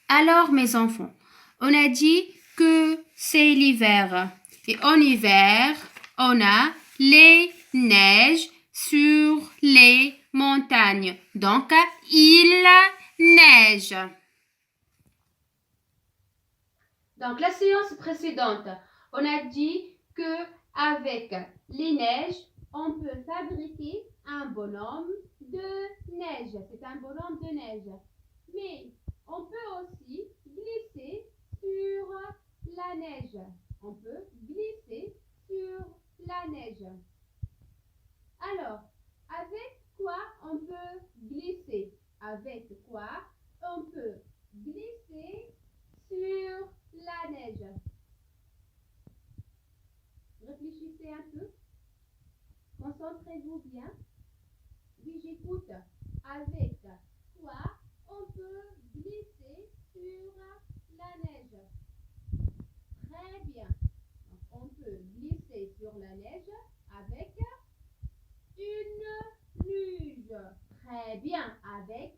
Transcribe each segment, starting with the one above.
Alors, mes enfants, on a dit que c'est l'hiver. Et en hiver, on a les neiges sur les montagnes. Donc, il neige. Donc, la séance précédente, on a dit que avec les neiges, on peut fabriquer un bonhomme de neige. C'est un bonhomme de neige. Mais on peut aussi glisser sur la neige. On peut glisser sur la neige. Alors, avec quoi on peut glisser? Avec quoi on peut glisser sur la neige? Réfléchissez un peu. Concentrez-vous bien. Oui, j'écoute. Avec quoi on peut glisser sur la neige? Très bien. Donc, on peut glisser sur la neige avec une luge. Très bien. Avec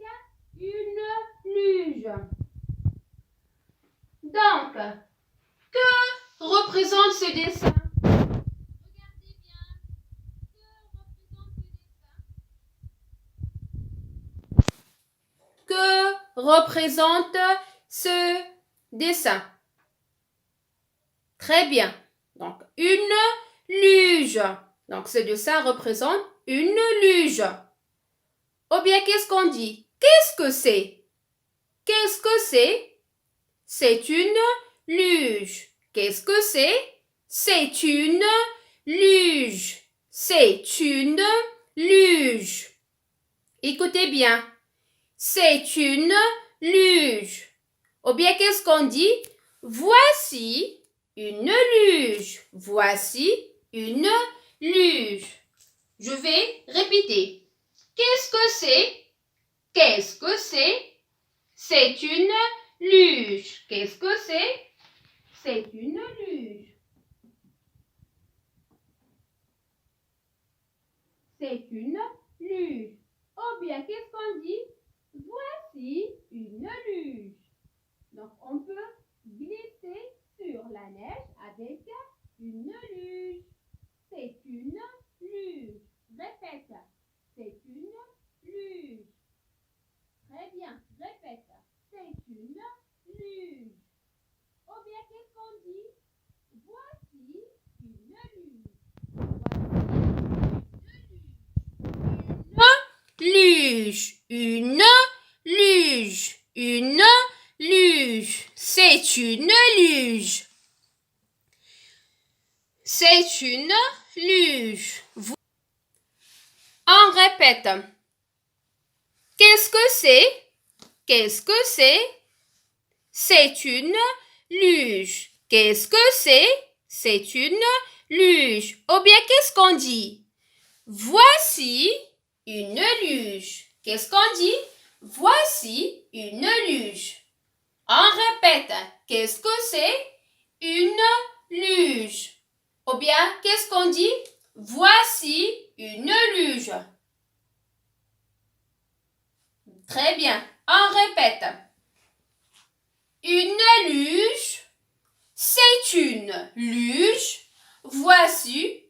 une luge. Donc, que représente ce dessin? Regardez bien. Que représente ce dessin? Très bien. Donc, une luge. Donc, ce dessin représente une luge. Ou bien, qu'est-ce qu'on dit? Qu'est-ce que c'est? Qu'est-ce que c'est? C'est une luge. Qu'est-ce que c'est? C'est une luge. C'est une luge. Écoutez bien. C'est une luge. Ou bien, qu'est-ce qu'on dit? Voici une luge. Voici une luge. Je vais répéter. Qu'est-ce que c'est? Qu'est-ce que c'est? C'est une luge. Qu'est-ce que c'est? C'est une luge. C'est une luge. Ou bien, qu'est-ce qu'on dit? Voici une luge. Donc, on peut glisser sur la neige avec une luge. C'est une luge. Répète. C'est une luge. Très bien. Répète. C'est une luge. Ou bien, qu'est-ce qu'on dit? Voici une luge. Une luge. Une luge. C'est une luge. C'est une luge. On répète. Qu'est-ce que c'est? Qu'est-ce que c'est? C'est une luge. Qu'est-ce que c'est? C'est une luge. Ou bien, qu'est-ce qu'on dit? Voici une luge. Qu'est-ce qu'on dit? Voici une luge. On répète. Qu'est-ce que c'est? Une luge. Ou bien, qu'est-ce qu'on dit? Voici une luge. Très bien. On répète. Une luge, c'est une luge. Voici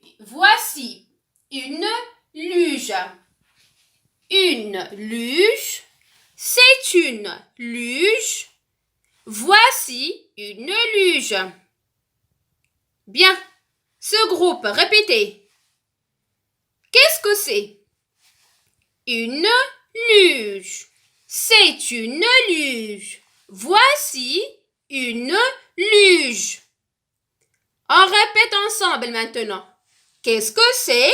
une luge. Une luge, c'est une luge. Voici une luge. Bien. Ce groupe, répétez. Qu'est-ce que c'est? Une luge. C'est une luge. Voici une luge. On répète ensemble maintenant. Qu'est-ce que c'est?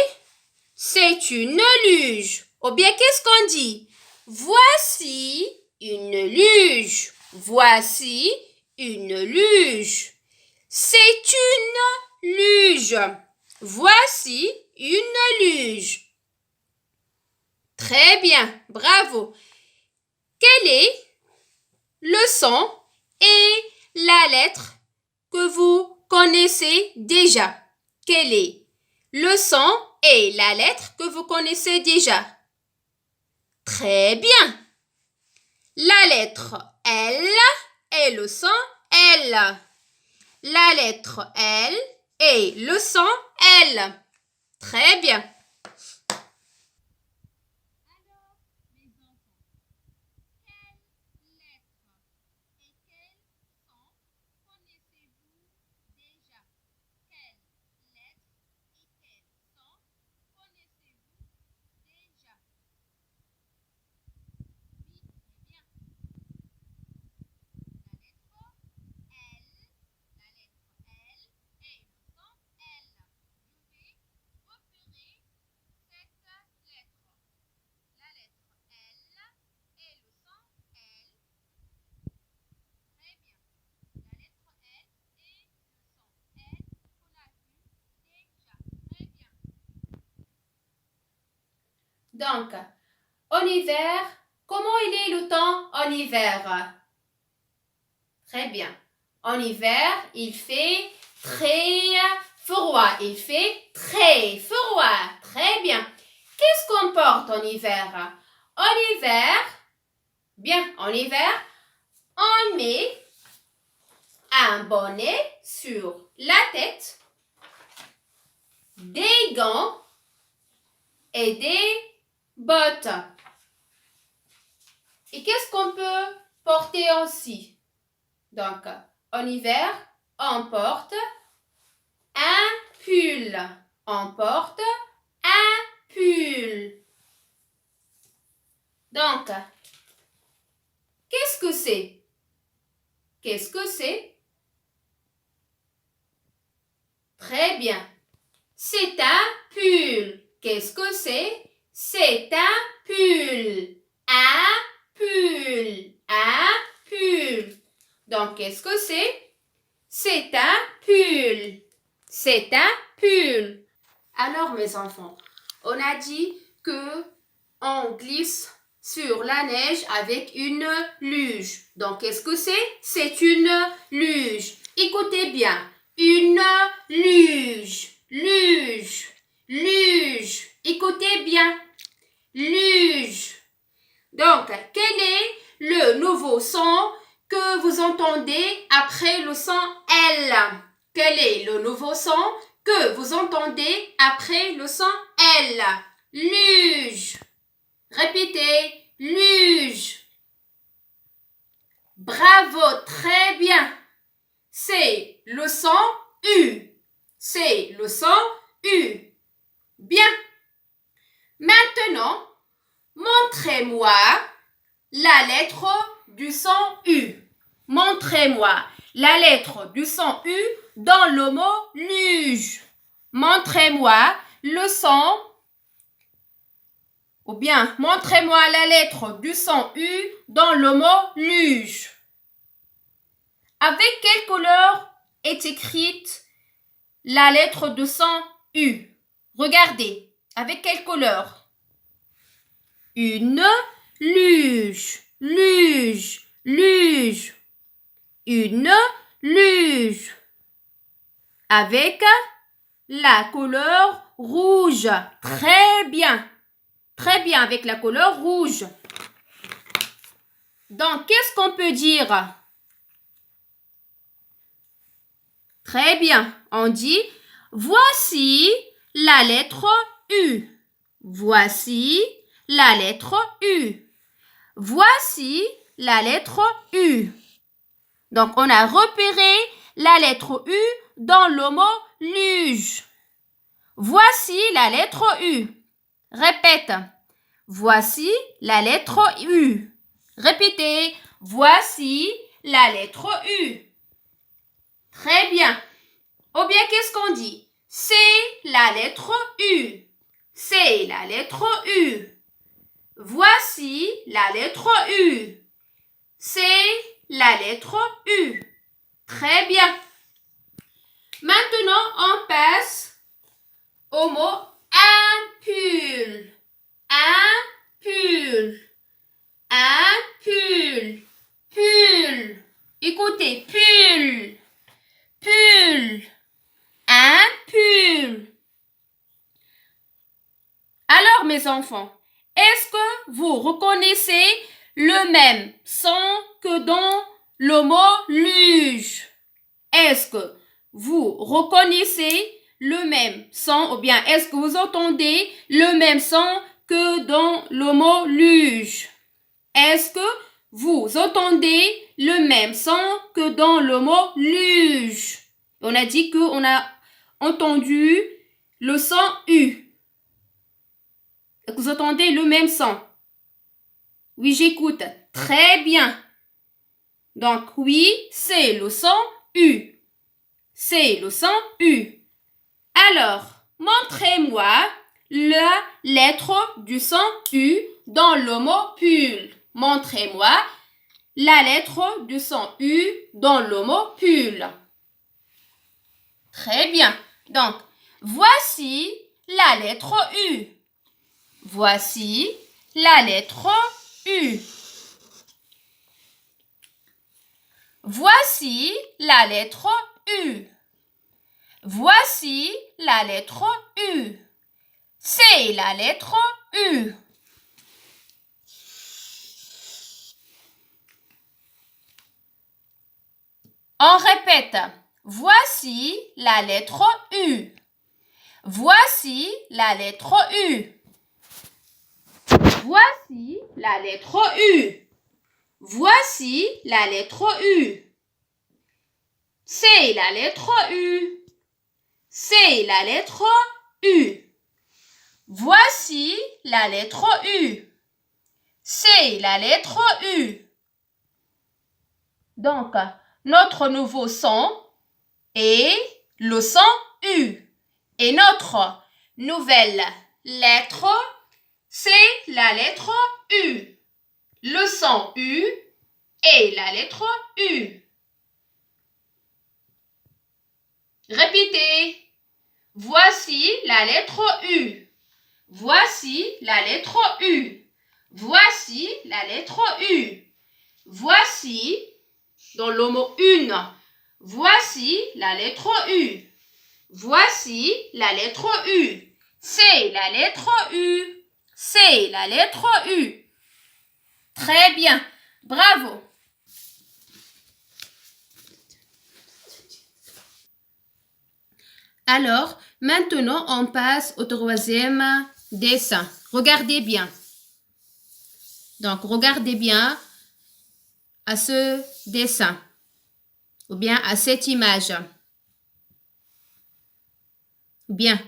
C'est une luge. Ou bien qu'est-ce qu'on dit? Voici une luge. Voici une luge. C'est une luge. Voici une luge. Très bien, bravo. Quel est le son et la lettre que vous connaissez déjà? Quel est le son et la lettre que vous connaissez déjà? Très bien. La lettre L et le son L. La lettre L et le son L. Très bien. Donc, en hiver, comment il est le temps en hiver? Très bien. En hiver, il fait très froid. Il fait très froid. Très bien. Qu'est-ce qu'on porte en hiver? En hiver, bien, en hiver, on met un bonnet sur la tête, des gants et des bottes. Et qu'est-ce qu'on peut porter aussi? Donc, en hiver, on porte un pull. On porte un pull. Donc, qu'est-ce que c'est? Qu'est-ce que c'est? Très bien. C'est un pull. Qu'est-ce que c'est? C'est un pull. Un pull. Un pull. Donc, qu'est-ce que c'est? C'est un pull. C'est un pull. Alors, mes enfants, on a dit que on glisse sur la neige avec une luge. Donc, qu'est-ce que c'est? C'est une luge. Écoutez bien. Une luge. Luge. Luge. Écoutez bien. Luge. Donc, quel est le nouveau son que vous entendez après le son L? Quel est le nouveau son que vous entendez après le son L? Luge. Répétez. Luge. Bravo, très bien. C'est le son U. C'est le son U. Bien. Maintenant, montrez-moi la lettre du son U. Montrez-moi la lettre du son U dans le mot luge. Montrez-moi le son, ou bien montrez-moi la lettre du son U dans le mot luge. Avec quelle couleur est écrite la lettre de son U? Regardez, avec quelle couleur? Une luge, luge, luge. Une luge. Avec la couleur rouge. Très bien. Très bien, avec la couleur rouge. Donc, qu'est-ce qu'on peut dire? Très bien. On dit, voici la lettre U. Voici la lettre U. Voici la lettre U. Donc, on a repéré la lettre U dans le mot luge. Voici la lettre U. Répète. Voici la lettre U. Répétez. Voici la lettre U. Très bien. Ou bien, qu'est-ce qu'on dit? C'est la lettre U. C'est la lettre U. Voici la lettre U. C'est la lettre U. Très bien. Maintenant, on passe au mot ampoule. Ampoule. Ampoule. Pull. Écoutez, pull. Pull. Ampoule. Alors, mes enfants, est-ce que vous reconnaissez le même son que dans le mot luge. Est-ce que vous reconnaissez le même son ou bien est-ce que vous entendez le même son que dans le mot luge? Est-ce que vous entendez le même son que dans le mot luge? On a dit qu'on a entendu le son U. Vous entendez le même son? Oui, j'écoute. Très bien. Donc, oui, c'est le son U. C'est le son U. Alors, montrez-moi la lettre du son U dans le mot pull. Montrez-moi la lettre du son U dans le mot pull. Très bien. Donc, voici la lettre U. Voici la lettre U. Voici la lettre U. Voici la lettre U. C'est la lettre U. On répète. Voici la lettre U. Voici la lettre U. Voici la lettre U. Voici la lettre U. C'est la lettre U. C'est la lettre U. Voici la lettre U. C'est la lettre U. Donc, notre nouveau son est le son U. Et notre nouvelle lettre, c'est la lettre U. Le son U et la lettre U. Répétez. Voici la lettre U. Voici la lettre U. Voici la lettre U. Voici, dans le mot une, voici la lettre U. Voici la lettre U. C'est la lettre U. C'est la lettre U. Très bien. Bravo. Alors, maintenant, on passe au troisième dessin. Regardez bien. Donc, regardez bien à ce dessin ou bien à cette image. Bien.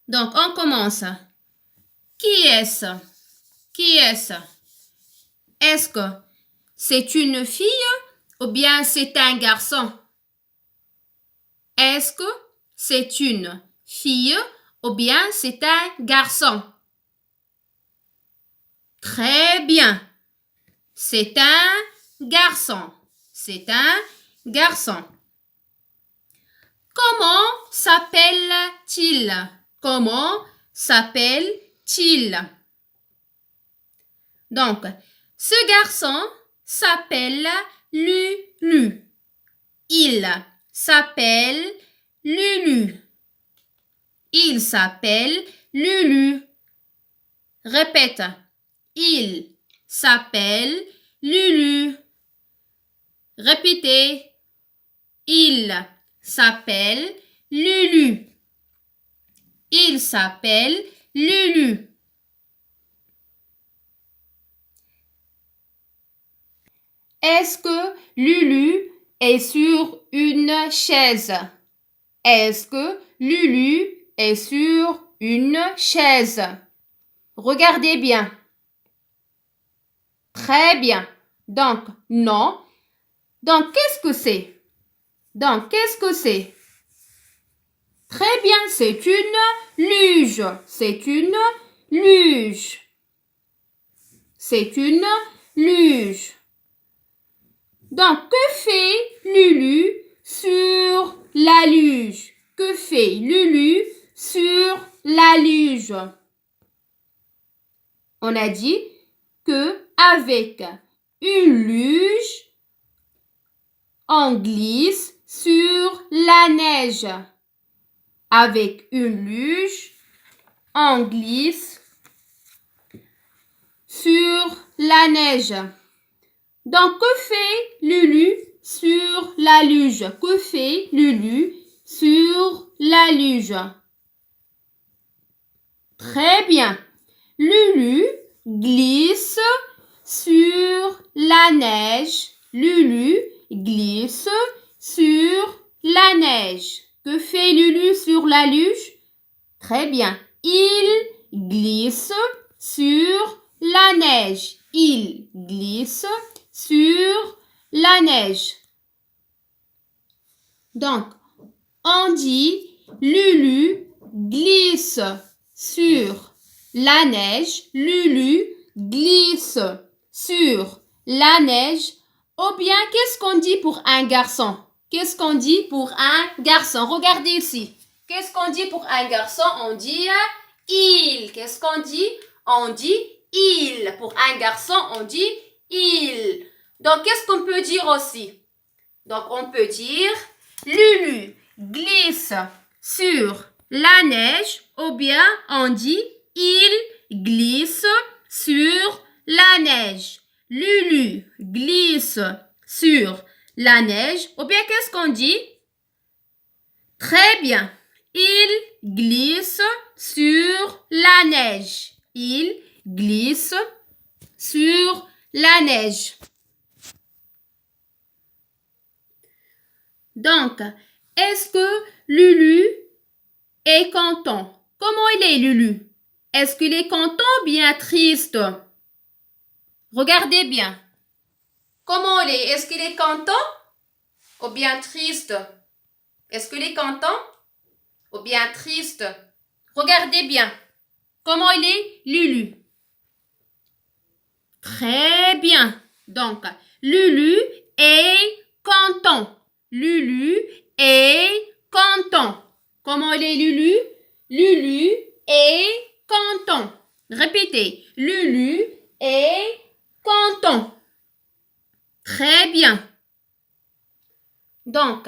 Donc, on commence. Qui est-ce? Qui est-ce? Est-ce que c'est une fille ou bien c'est un garçon? Est-ce que c'est une fille ou bien c'est un garçon? Très bien. C'est un garçon. C'est un garçon. Comment s'appelle-t-il? Comment s'appelle-t-il? Donc, ce garçon s'appelle Lulu. Il s'appelle Lulu. Il s'appelle Lulu. Répète. Il s'appelle Lulu. Répétez. Il s'appelle Lulu. Il s'appelle Lulu. Est-ce que Lulu est sur une chaise? Est-ce que Lulu est sur une chaise? Regardez bien. Très bien. Donc, non. Donc, qu'est-ce que c'est? Donc, qu'est-ce que c'est? Très bien, c'est une luge. C'est une luge. C'est une luge. Donc, que fait Lulu sur la luge? Que fait Lulu sur la luge? On a dit que avec une luge, on glisse sur la neige. Avec une luge, on glisse sur la neige. Donc, que fait Lulu la luge. Que fait Lulu sur la luge? Très bien. Lulu glisse sur la neige. Lulu glisse sur la neige. Que fait Lulu sur la luge? Très bien. Il glisse sur la neige. Il glisse sur la neige. Donc, on dit Lulu glisse sur la neige. Lulu glisse sur la neige. Ou bien, qu'est-ce qu'on dit pour un garçon? Qu'est-ce qu'on dit pour un garçon? Regardez ici. Qu'est-ce qu'on dit pour un garçon? On dit il. Qu'est-ce qu'on dit? On dit il. Pour un garçon, on dit il. Donc, qu'est-ce qu'on peut dire aussi? Donc, on peut dire Lulu glisse sur la neige. Ou bien, on dit il glisse sur la neige. Lulu glisse sur la neige. Ou bien, qu'est-ce qu'on dit? Très bien. Il glisse sur la neige. Il glisse sur la neige. Donc, est-ce que Lulu est content? Comment il est, Lulu? Est-ce qu'il est content ou bien triste? Regardez bien. Comment il est? Est-ce qu'il est content ou bien triste? Est-ce qu'il est content ou bien triste? Regardez bien. Comment il est, Lulu? Très bien. Donc, Lulu est content. Lulu est content. Comment il est, Lulu? Lulu est content. Répétez. Lulu est content. Très bien. Donc,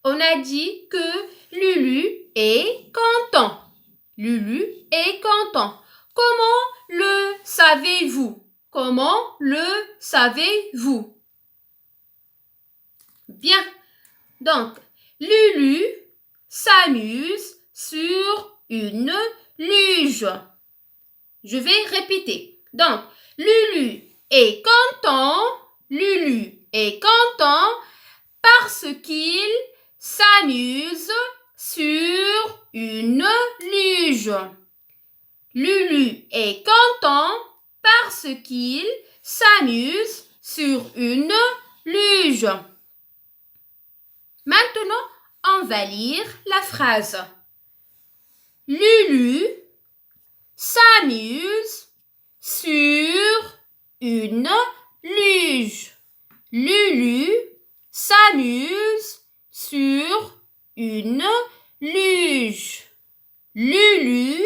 on a dit que Lulu est content. Lulu est content. Comment le savez-vous? Comment le savez-vous? Bien. Donc, Lulu s'amuse sur une luge. Je vais répéter. Donc, Lulu est content. Lulu est content parce qu'il s'amuse sur une luge. Lulu est content parce qu'il s'amuse sur une luge. Maintenant, on va lire la phrase. Lulu s'amuse sur une luge. Lulu s'amuse sur une luge. Lulu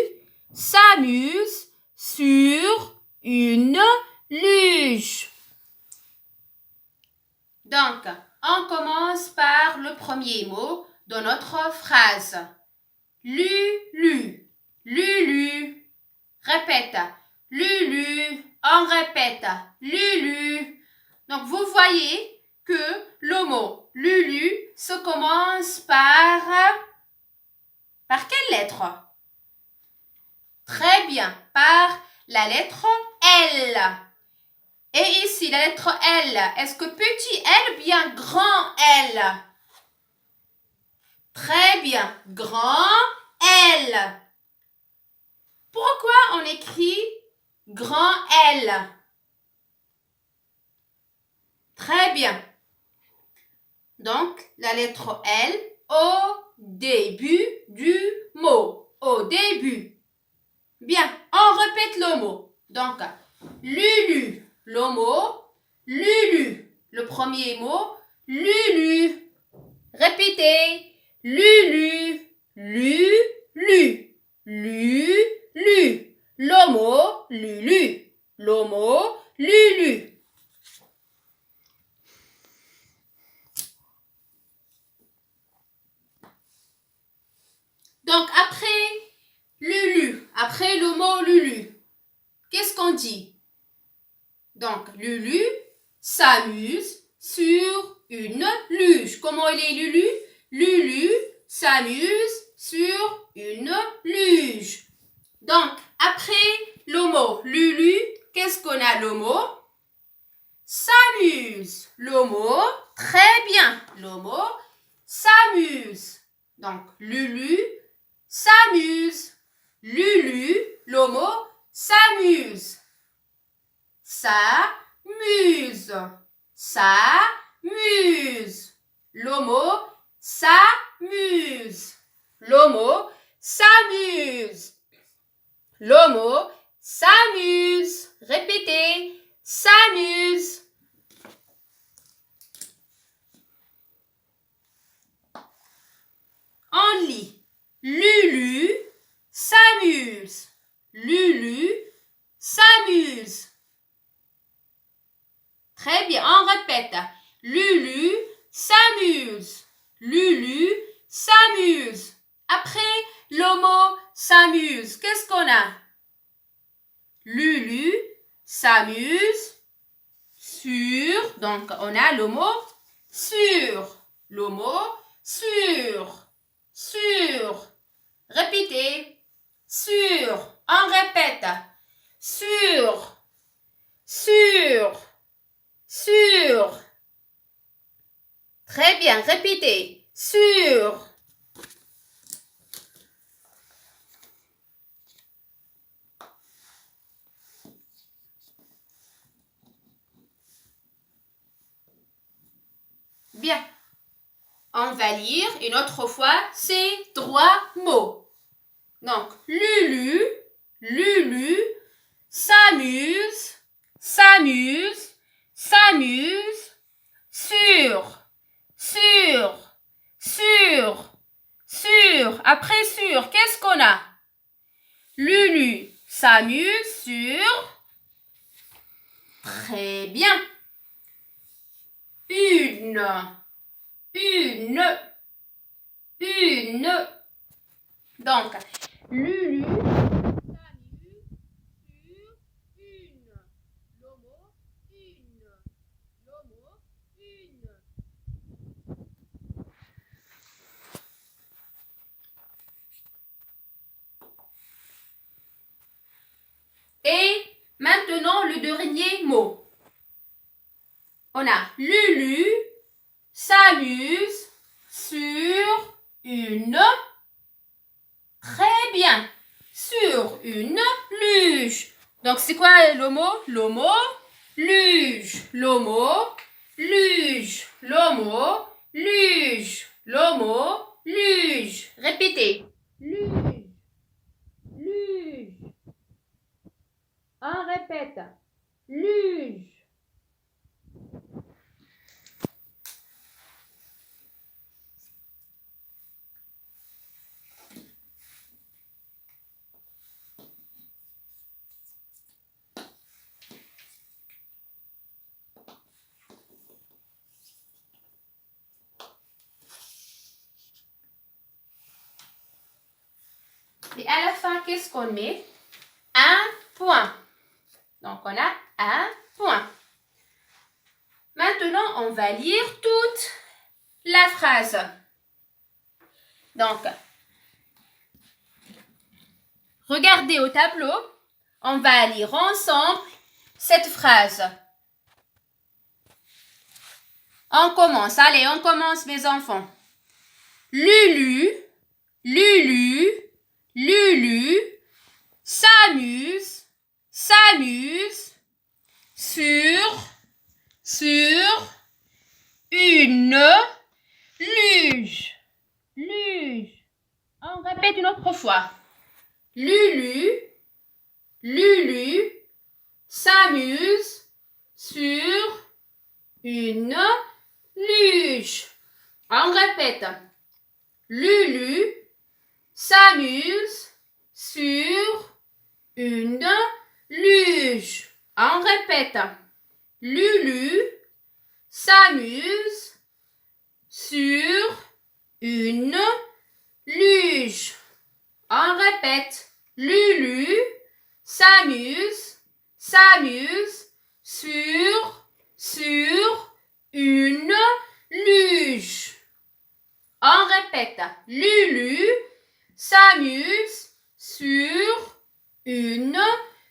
s'amuse sur une luge. Donc, on commence par le premier mot de notre phrase. Lulu. Lulu. Répète. Lulu. On répète. Lulu. Donc, vous voyez que le mot Lulu se commence par quelle lettre? Très bien, par la lettre L. Et ici, la lettre L, est-ce que petit L ou bien grand L? Très bien, grand L. Pourquoi on écrit grand L? Très bien. Donc, la lettre L au début du mot. Au début. Bien, on répète le mot. Donc, Lulu, le mot Lulu. Le premier mot, Lulu. Répétez. Lulu, Lulu, Lulu. Le mot Lulu. Le mot Lulu. Donc, après Lulu, après le mot Lulu, qu'est-ce qu'on dit? Donc, Lulu s'amuse sur une luge. Comment il est Lulu? Lulu s'amuse sur une luge. Donc, après le mot Lulu, qu'est-ce qu'on a le mot? S'amuse. Le mot, très bien. Le mot s'amuse. Donc, Lulu s'amuse. Lulu, le mot s'amuse. S'amuse. S'amuse. Le mot s'amuse. Le mot s'amuse. Le mot s'amuse. Répétez. S'amuse. On lit. Lulu s'amuse. Lulu s'amuse. Très bien, on répète. Lulu s'amuse. Lulu s'amuse. Après le mot s'amuse, qu'est-ce qu'on a? Lulu s'amuse sur. Donc, on a le mot sur. Le mot sur. Sur. Répétez. Sur. On répète. Sur. Sur. Sur. Très bien, répétez. Sur. Bien. On va lire une autre fois ces trois mots. Donc, Lulu, Lulu, s'amuse, s'amuse, s'amuse, sur, sur, sur, sur. Après sur, qu'est-ce qu'on a? Lulu s'amuse sur. Très bien. Une. Donc, Lulu s'amuse sur une. Le mot une. Le mot une. Et maintenant, le dernier mot. On a Lulu s'amuse sur une. Très bien. Sur une luge. Donc, c'est quoi le mot? Le mot luge. Le mot luge. Le mot luge. Le mot luge. Répétez. Luge. Luge. On répète. Luge. Et à la fin, qu'est-ce qu'on met? Un point. Donc, on a un point. Maintenant, on va lire toute la phrase. Donc, regardez au tableau. On va lire ensemble cette phrase. On commence. Allez, on commence, mes enfants. Lulu, Lulu, Lulu s'amuse, s'amuse sur une luge. Luge. On répète une autre fois. Lulu, Lulu s'amuse sur une luge. On répète. Lulu s'amuse sur une luge. On répète. Lulu s'amuse sur une luge. On répète. Lulu s'amuse sur une répète. Lulu s'amuse sur une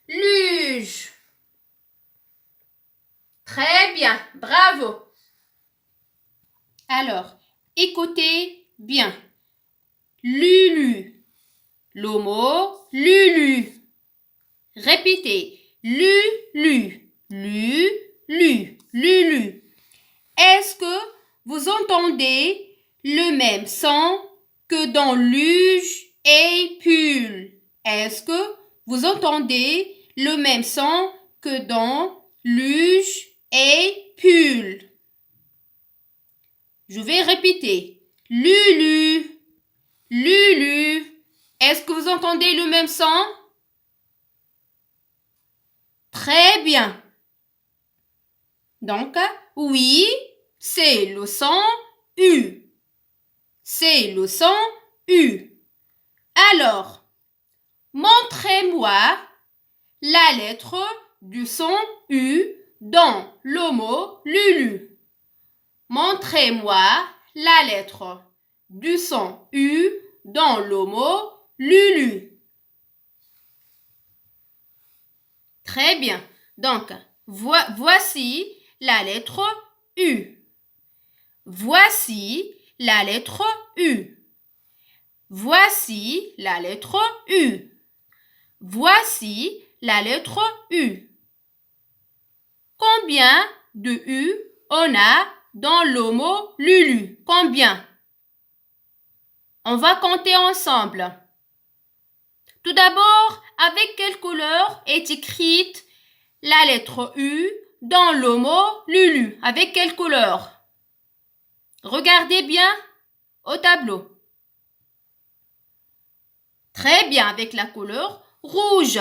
luge. Très bien, bravo. Alors, écoutez bien. Lulu. Le mot Lulu. Répétez. Lulu. Lulu. Lulu. Est-ce que vous entendez le même son que dans luge et pull? Est-ce que vous entendez le même son que dans luge et pull? Je vais répéter. Lulu. Lulu. Est-ce que vous entendez le même son? Très bien. Donc, oui, c'est le son U. C'est le son U. Alors, montrez-moi la lettre du son U dans le mot Lulu. Montrez-moi la lettre du son U dans le mot Lulu. Très bien. Donc, voici la lettre U. Voici la lettre U. Voici la lettre U. Voici la lettre U. Combien de U on a dans le mot Lulu? Combien? On va compter ensemble. Tout d'abord, avec quelle couleur est écrite la lettre U dans le mot Lulu? Avec quelle couleur? Regardez bien au tableau. Très bien, avec la couleur rouge.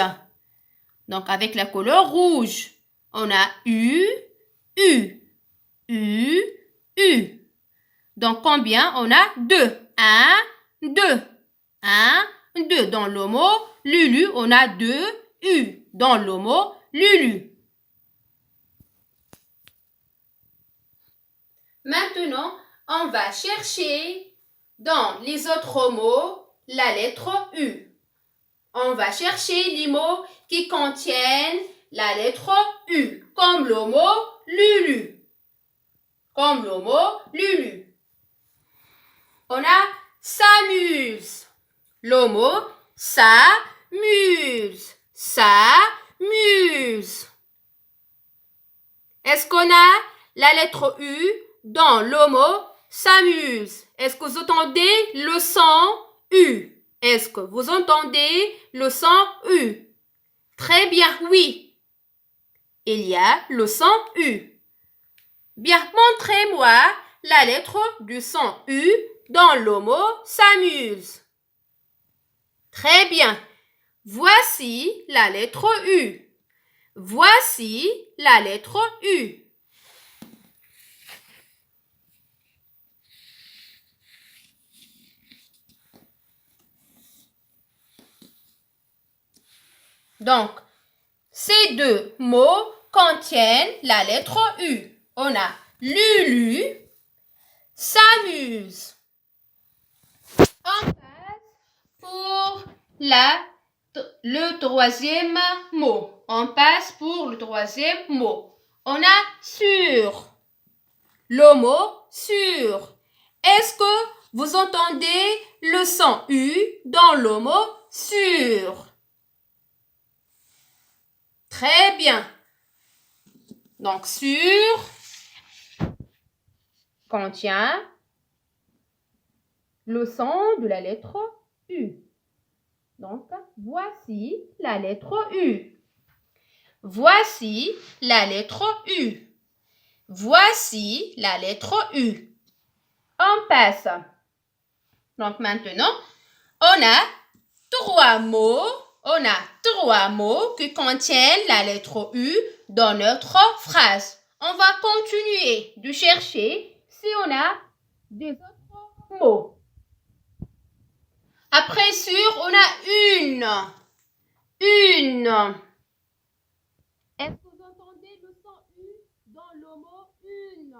Donc, avec la couleur rouge, on a U, U, U, U. Donc, combien? On a 2. 1, 2. 1, 2. Dans le mot Lulu, on a 2 U. Dans le mot Lulu. Maintenant, on va chercher dans les autres mots la lettre U. On va chercher les mots qui contiennent la lettre U, comme le mot Lulu. Comme le mot Lulu. On a s'amuse. Le mot s'amuse. S'amuse. Est-ce qu'on a la lettre U dans le mot s'amuse? Est-ce que vous entendez le son U? Est-ce que vous entendez le son U? Très bien, oui. Il y a le son U. Bien, montrez-moi la lettre du son U dans le mot s'amuse. Très bien. Voici la lettre U. Voici la lettre U. Donc, ces deux mots contiennent la lettre U. On a Lulu, s'amuse. On passe pour le troisième mot. On passe pour le troisième mot. On a sur. Le mot sur. Est-ce que vous entendez le son U dans le mot sur? Très bien. Donc, sur contient le son de la lettre U. Donc, voici la lettre U. Voici la lettre U. Voici la lettre U. On passe. Donc, maintenant, on a trois mots. On a trois mots qui contiennent la lettre U dans notre phrase. On va continuer de chercher si on a des autres mots. Après sur, on a une. Une. Est-ce que vous entendez le son U dans le mot une?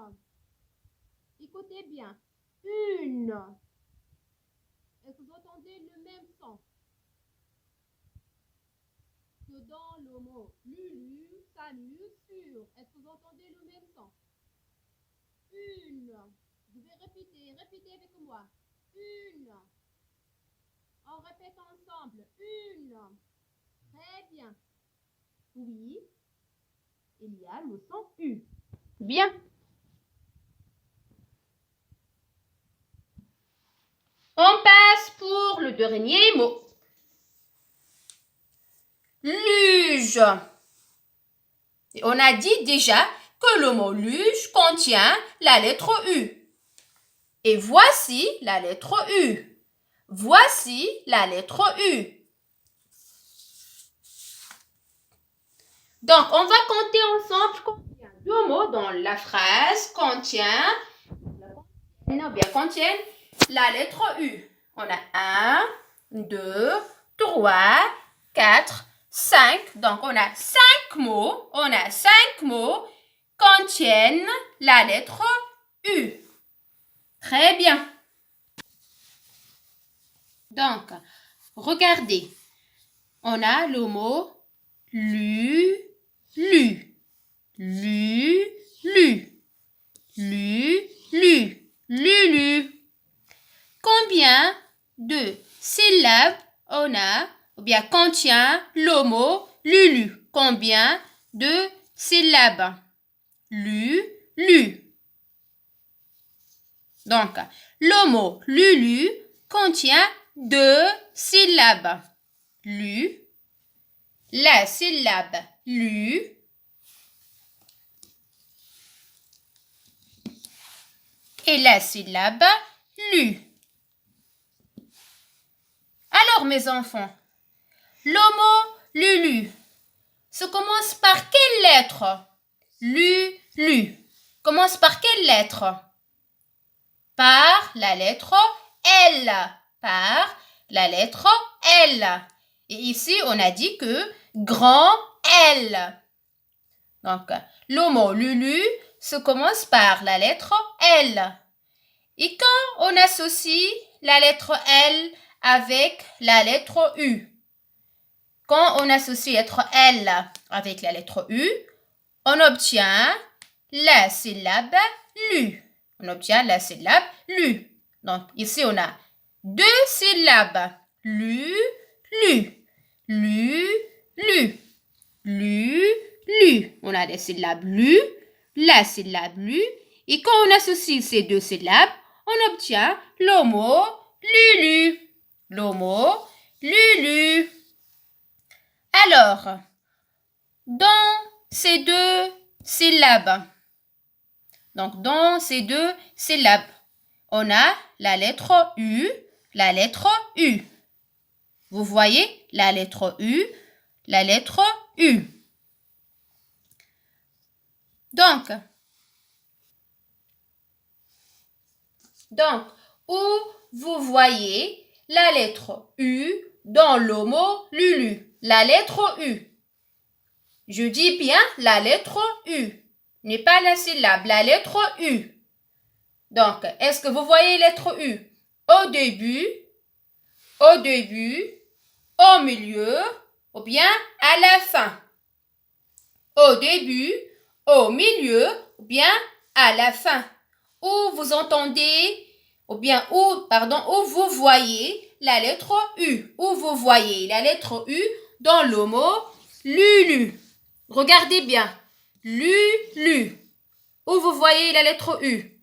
Écoutez bien. Une. est-ce que vous entendez le même son que dans le mot lulu, salut, sur? Est-ce que vous entendez le même son? Une. Je vais répétez avec moi. Une. On répète ensemble. Une. Très bien. Oui, il y a le son U. Bien. On passe pour le dernier mot. Luge. Et on a dit déjà que le mot luge contient la lettre U. Et voici la lettre U. Voici la lettre U. Donc, on va compter ensemble combien de mots dans la phrase contiennent la lettre U. On a 1, 2, 3, 4, 5. Donc, on a 5 mots. On a 5 mots contiennent la lettre U. Très bien. Donc, regardez. On a le mot lu, lu, lu, lu, lu, lu, lulu. Combien de syllabes on a, ou bien contient le mot lulu? Combien de syllabes? Lu, lu. Donc, le mot lulu contient 2 syllabes. Lu, la syllabe lu, et la syllabe lu. Alors, mes enfants, le mot lulu se commence par quelle lettre? Lu. Commence par quelle lettre? Par la lettre L. Par la lettre L. Et ici, on a dit que grand L. Donc, le mot lulu se commence par la lettre L. Et quand on associe la lettre L avec la lettre U, quand on associe la lettre L avec la lettre U, on obtient la syllabe lu. On obtient la syllabe lu. Donc, ici, on a 2 syllabes. Lu, lu. Lu, lu. Lu, lu. On a des syllabes lu, la syllabe lu. Et quand on associe ces 2 syllabes, on obtient le mot lulu. Le mot lulu. Alors, dans ces 2 syllabes, on a la lettre U, la lettre U. Vous voyez la lettre U, la lettre U. Donc, où vous voyez la lettre U dans le mot lulu? La lettre U. Je dis bien la lettre U. N'est pas la syllabe, la lettre U. Donc, est-ce que vous voyez la lettre U au début, au milieu ou bien à la fin? Au début, au milieu ou bien à la fin? Où vous entendez où vous voyez la lettre U? Où vous voyez la lettre U dans le mot lulu? Regardez bien. Lulu. Où vous voyez la lettre U?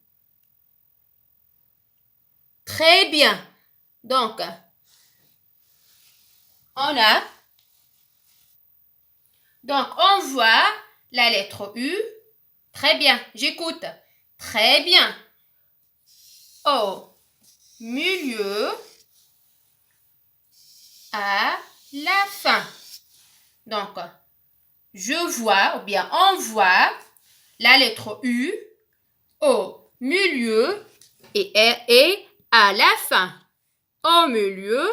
Très bien. Donc, on voit la lettre U. Très bien. J'écoute. Très bien. Au milieu, à la fin. Donc, je vois ou bien on voit la lettre U au milieu et à la fin. Au milieu,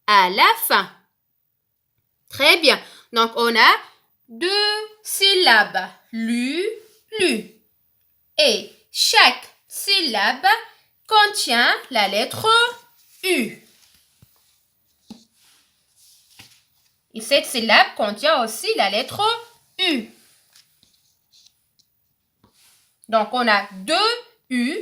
à la fin. Très bien. Donc, on a 2 syllabes. Lu, lu. Et chaque syllabe contient la lettre U. Et cette syllabe contient aussi la lettre U. Donc, on a 2 U,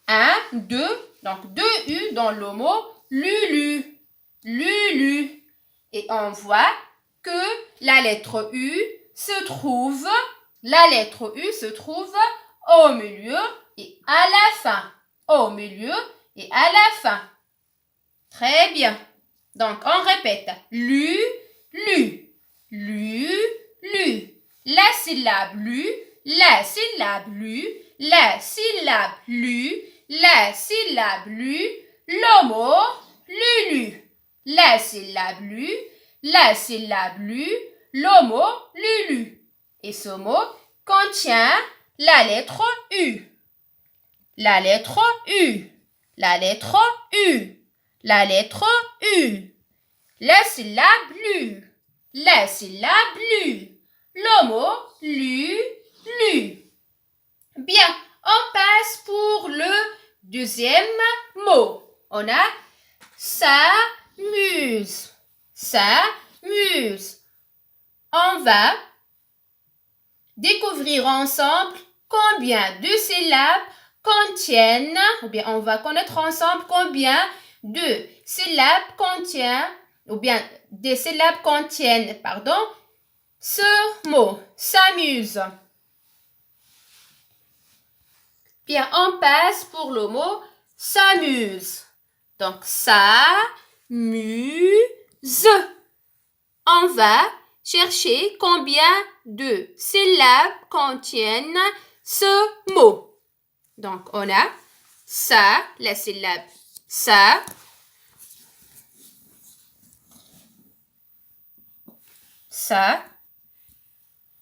1, 2, donc 2 U dans le mot Lulu, Lulu. Et on voit que la lettre U se trouve au milieu et à la fin. Au milieu et à la fin. Très bien. Donc, on répète. Lu, lu, lu, lu. La syllabe lu, la syllabe lu, la syllabe lu, la syllabe lu, le mot lulu. La syllabe lu, la syllabe lu, le mot lulu. Et ce mot contient la lettre U. La lettre U. La lettre U. La lettre U. La syllabe lu. La syllabe lu. Le mot lu, lu. Bien, on passe pour le deuxième mot. On a s'amuse. S'amuse. On va découvrir ensemble combien de syllabes contiennent, ou bien on va connaître ensemble combien de syllabes contient, ou bien des syllabes contiennent, ce mot, s'amuse. Bien, on passe pour le mot s'amuse. Donc, s'amuse. On va chercher combien de syllabes contiennent ce mot. Donc, on a ça, la syllabe ça. Ça.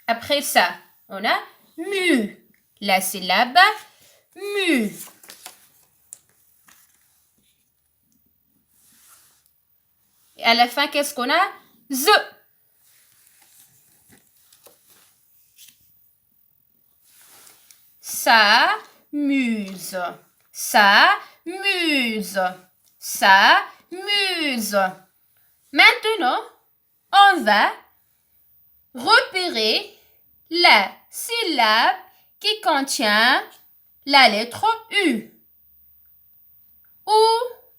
Après ça, on a mu, la syllabe mu. Et à la fin, qu'est-ce qu'on a? Z. S'amuse, s'amuse, s'amuse. Maintenant, on va repérer la syllabe qui contient la lettre U. Où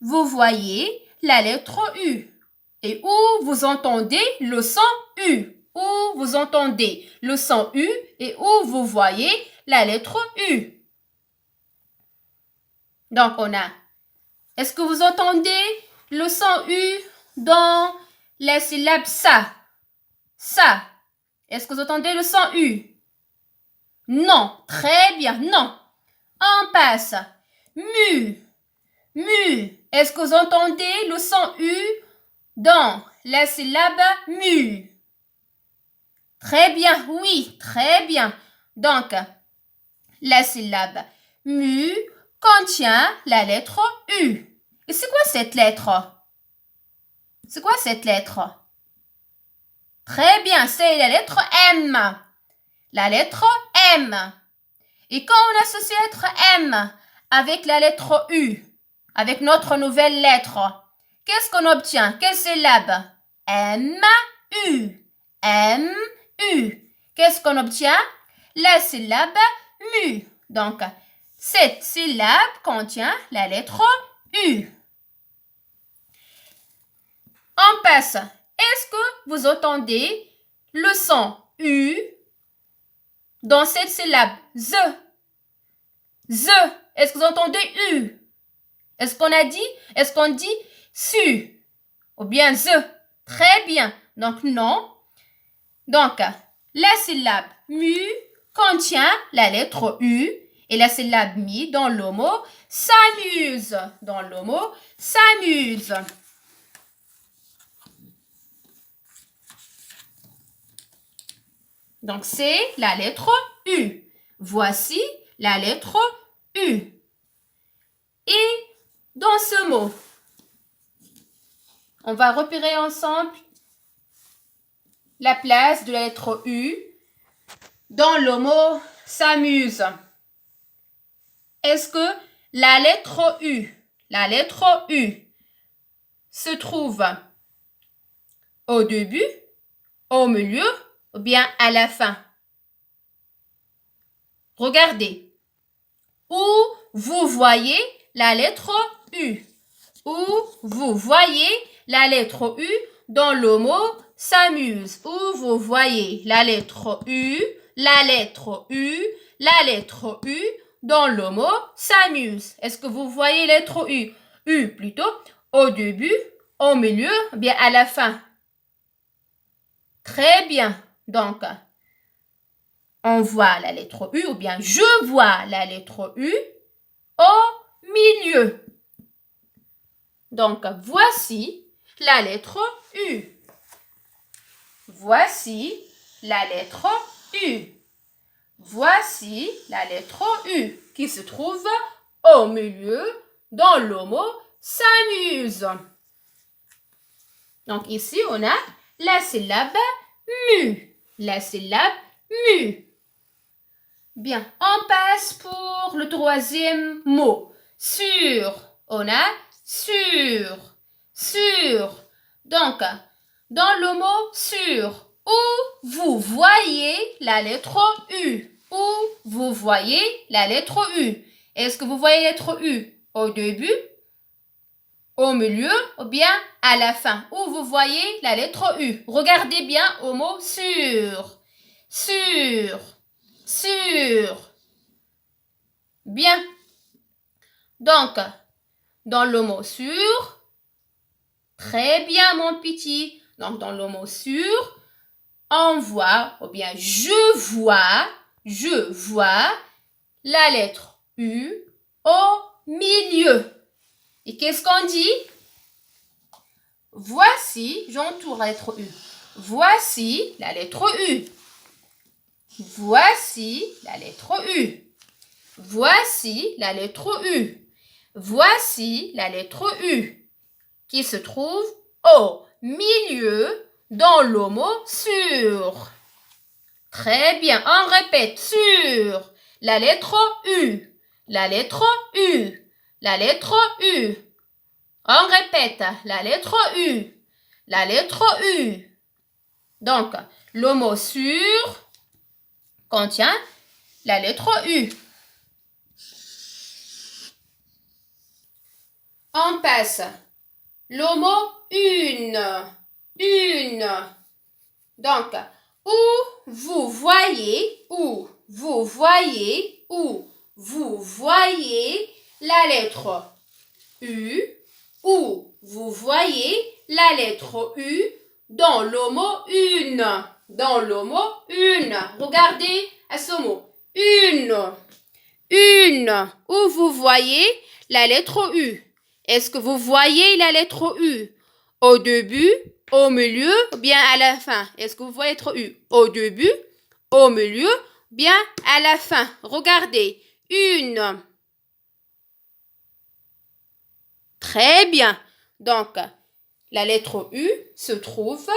vous voyez la lettre U et où vous entendez le son U. Où vous entendez le son U et où vous voyez la lettre U. Donc, on a, est-ce que vous entendez le son U dans la syllabe ça? Ça. Est-ce que vous entendez le son U? Non. Très bien. Non. On passe. Mu. Mu. Est-ce que vous entendez le son U dans la syllabe mu? Très bien. Oui. Très bien. Donc, la syllabe mu contient la lettre U. Et c'est quoi cette lettre? C'est quoi cette lettre? Très bien, c'est la lettre M. La lettre M. Et quand on associe la lettre M avec la lettre U, avec notre nouvelle lettre, qu'est-ce qu'on obtient? Quelle syllabe? M-U. M-U. Qu'est-ce qu'on obtient? La syllabe mu. Donc, cette syllabe contient la lettre U. On passe. Est-ce que vous entendez le son U dans cette syllabe Z? Z. Est-ce que vous entendez U? Est-ce qu'on dit su? Ou bien Z? Très bien. Donc, non. Donc, la syllabe mu contient la lettre U et la syllabe mi dans le mot s'amuse. Dans le mot s'amuse. Donc, c'est la lettre U. Voici la lettre U. Et dans ce mot, on va repérer ensemble la place de la lettre U dans le mot s'amuse. Est-ce que la lettre U se trouve au début, au milieu ou bien à la fin? Regardez. Où vous voyez la lettre U? Où vous voyez la lettre U dans le mot s'amuse? Où vous voyez la lettre U, la lettre U, la lettre U dans le mot s'amuse? Est-ce que vous voyez la lettre U? U plutôt au début, au milieu, bien à la fin. Très bien. Donc, on voit la lettre U ou bien je vois la lettre U au milieu. Donc, voici la lettre U. Voici la lettre U. Voici la lettre U qui se trouve au milieu dans le mot s'amuse. Donc, ici, on a la syllabe mu. La syllabe mu. Bien, on passe pour le troisième mot. Sur. On a sur. Sur. Donc, dans le mot sur, où vous voyez la lettre U. Où vous voyez la lettre U. Est-ce que vous voyez la lettre U au début, au milieu ou bien à la fin? Où vous voyez la lettre U? Regardez bien au mot sur. Sur. Sur. Bien. Donc, dans le mot sur, très bien mon petit. Donc, dans le mot sur, on voit, ou bien je vois la lettre U au milieu. Et qu'est-ce qu'on dit? Voici, j'entoure la lettre U. Voici la lettre U. Voici la lettre U. Voici la lettre U. Voici la lettre U qui se trouve au milieu dans le mot sur. Très bien, on répète sur la lettre U. La lettre U. La lettre U. On répète la lettre U. La lettre U. Donc, le mot sur contient la lettre U. On passe. Le mot une. Une. Donc, où vous voyez la lettre U, où vous voyez la lettre U dans le mot une. Dans le mot une. Regardez à ce mot. Une. Une. Où vous voyez la lettre U. Est-ce que vous voyez la lettre U au début, au milieu, bien à la fin? Est-ce que vous voyez la lettre U au début, au milieu, bien à la fin? Regardez. Une. Très bien. Donc, la lettre U se trouve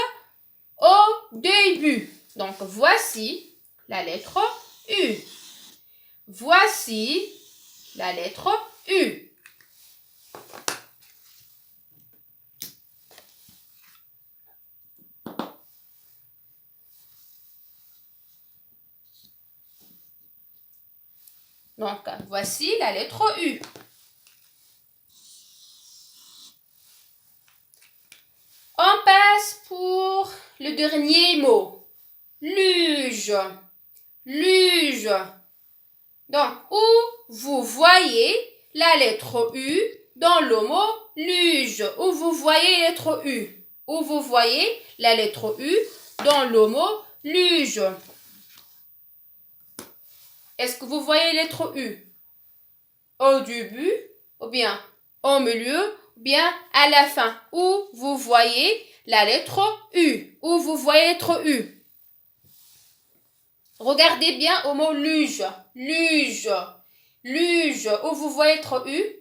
au début. Donc, voici la lettre U. Voici la lettre U. Donc, voici la lettre U. On passe pour le dernier mot. Luge. Luge. Donc, où vous voyez la lettre U dans le mot luge? Où vous voyez la lettre U? Où vous voyez la lettre U dans le mot luge? Est-ce que vous voyez la lettre U au début, ou bien au milieu, ou bien à la fin? Où vous voyez la lettre U? Où vous voyez la lettre U? Regardez bien au mot luge. Luge. Luge. Où vous voyez la lettre U?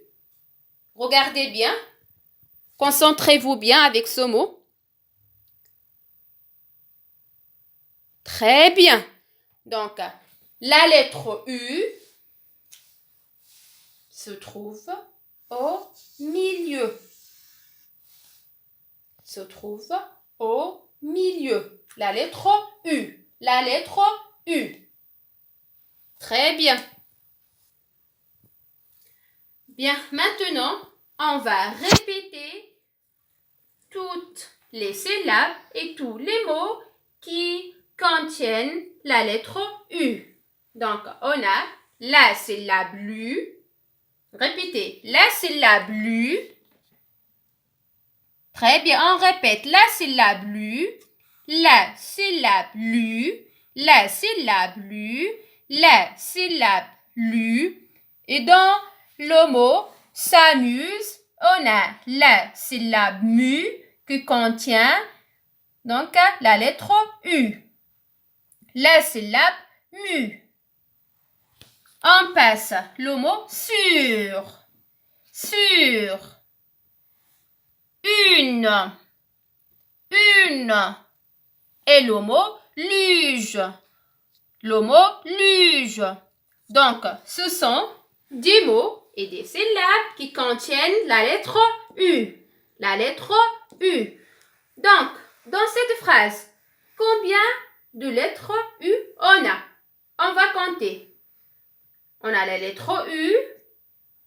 Regardez bien. Concentrez-vous bien avec ce mot. Très bien. Donc, la lettre U se trouve au milieu. Se trouve au milieu. La lettre U. La lettre U. Très bien. Bien, maintenant, on va répéter toutes les syllabes et tous les mots qui contiennent la lettre U. Donc, on a la syllabe lu. Répétez, la syllabe lu. Très bien, on répète la syllabe lu, la syllabe lu, la syllabe lu, la syllabe lu. Et dans le mot s'amuse, on a la syllabe mu qui contient donc la lettre U. La syllabe mu. On passe le mot sur. Sur. Une. Et le mot luge. Le mot luge. Donc, ce sont 10 mots et des syllabes qui contiennent la lettre U. La lettre U. Donc, dans cette phrase, combien de lettres U on a? On va compter. On a la lettre U.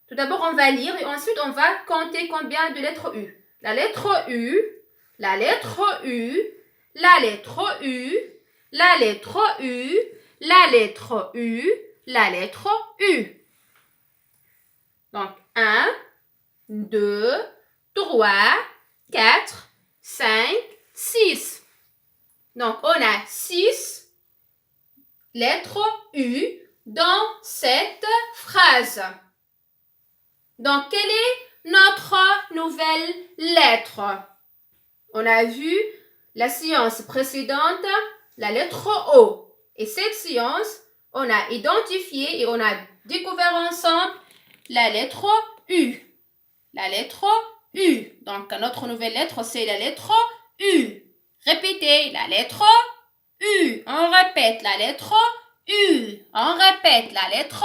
Tout d'abord, on va lire et ensuite, on va compter combien de lettres U. La lettre U, la lettre U, la lettre U, la lettre U, la lettre U, la lettre U. Donc, 1, 2, 3, 4, 5, 6. Donc, on a 6 lettres U dans cette phrase. Donc, quelle est notre nouvelle lettre? On a vu la séance précédente, la lettre O. Et cette séance, on a identifié et on a découvert ensemble la lettre U. La lettre U. Donc, notre nouvelle lettre, c'est la lettre U. Répétez, la lettre U. On répète la lettre U. On répète la lettre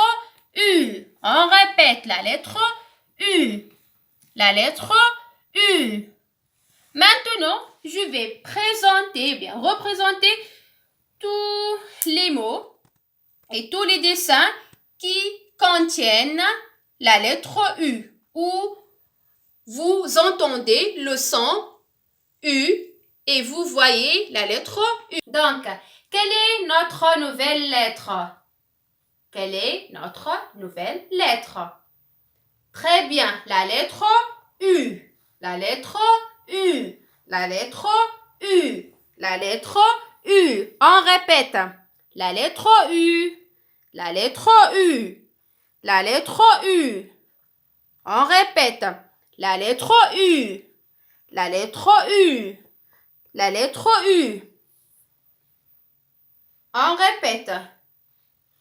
U. On répète la lettre U. La lettre U. Maintenant, je vais représenter tous les mots et tous les dessins qui contiennent la lettre U, où vous entendez le son U et vous voyez la lettre U. Donc, quelle est notre nouvelle lettre? Quelle est notre nouvelle lettre? Très bien, la lettre U. La lettre U. La lettre U. La lettre U. On répète. La lettre U. La lettre U. La lettre U. On répète. La lettre U. La lettre U. La lettre U. On répète.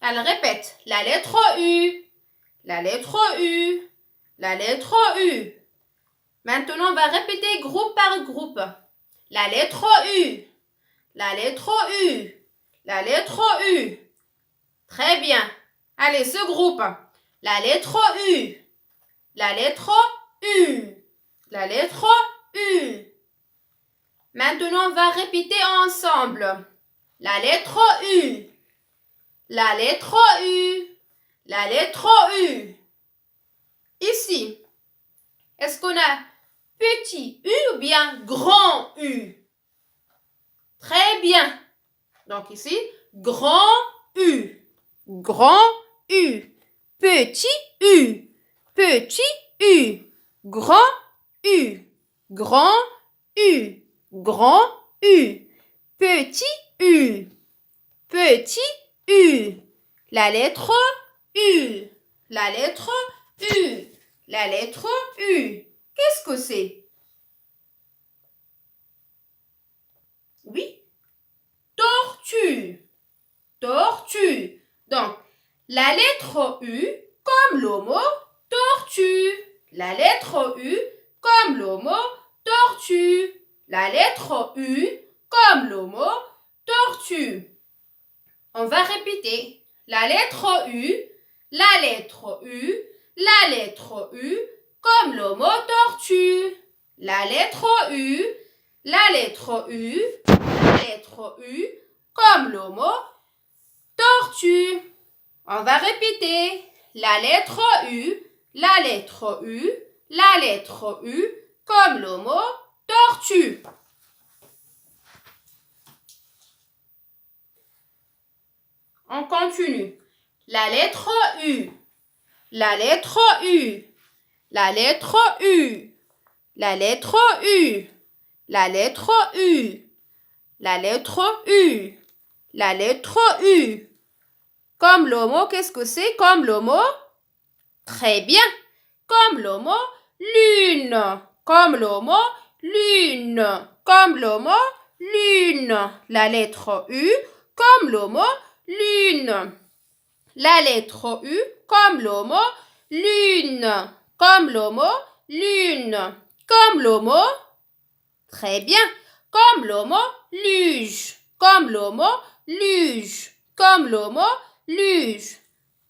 Elle répète. La lettre U. La lettre U. La lettre U. Maintenant, on va répéter groupe par groupe. La lettre U. La lettre U. La lettre U. Très bien. Allez, ce groupe. La lettre U. La lettre U. La lettre U. Maintenant, on va répéter ensemble. La lettre U. La lettre U. La lettre U. Ici, est-ce qu'on a petit U ou bien grand U? Très bien. Donc ici, grand U. Grand U. Petit U. Petit U. Grand U. Grand U. Grand U. Petit U. Petit U. La lettre U. La lettre U. La lettre U. Qu'est-ce que c'est? Oui. Tortue. Tortue. Donc, la lettre U comme le mot tortue. La lettre U comme le mot tortue. La lettre U comme le mot tortue. On va répéter. La lettre U, la lettre U, la lettre U comme le mot tortue. La lettre U, la lettre U, comme le mot tortue. On va répéter la lettre U, comme le mot tortue. On continue. La lettre U, la lettre U, la lettre U, la lettre U, la lettre U, la lettre U, la lettre U. Comme le mot, qu'est-ce que c'est comme le mot? Très bien. Comme le mot lune, comme le mot lune, comme le mot lune. La lettre U comme le mot lune. La lettre U comme le mot lune, comme le mot lune. Comme le mot, très bien, comme le mot luge, comme le mot luge, comme le mot luge.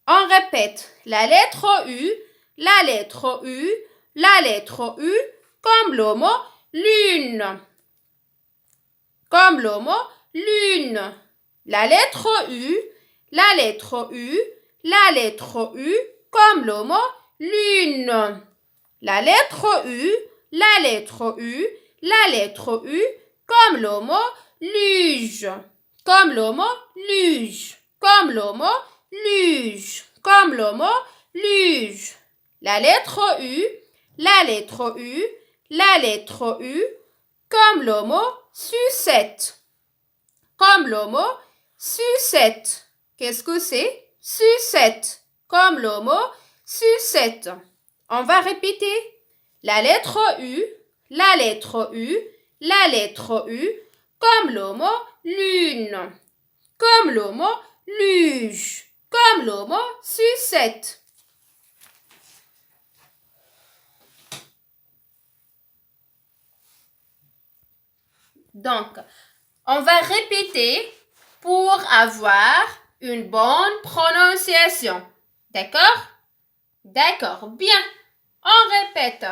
On répète la lettre U, la lettre U, la lettre U, comme le mot lune, comme le mot lune. La lettre U, la lettre U, la lettre U, comme le mot lune. La lettre U, la lettre U, la lettre U, comme le mot luge, comme le mot luge, comme le mot luge, comme le mot luge. La lettre U, la lettre U, la lettre U, comme le mot sucette, comme le mot sucette. Qu'est-ce que c'est? Sucette, comme le mot sucette. On va répéter. La lettre U, la lettre U, la lettre U, comme le mot lune, comme le mot luge, comme le mot sucette. Donc, on va répéter pour avoir une bonne prononciation. D'accord? D'accord, bien. On répète.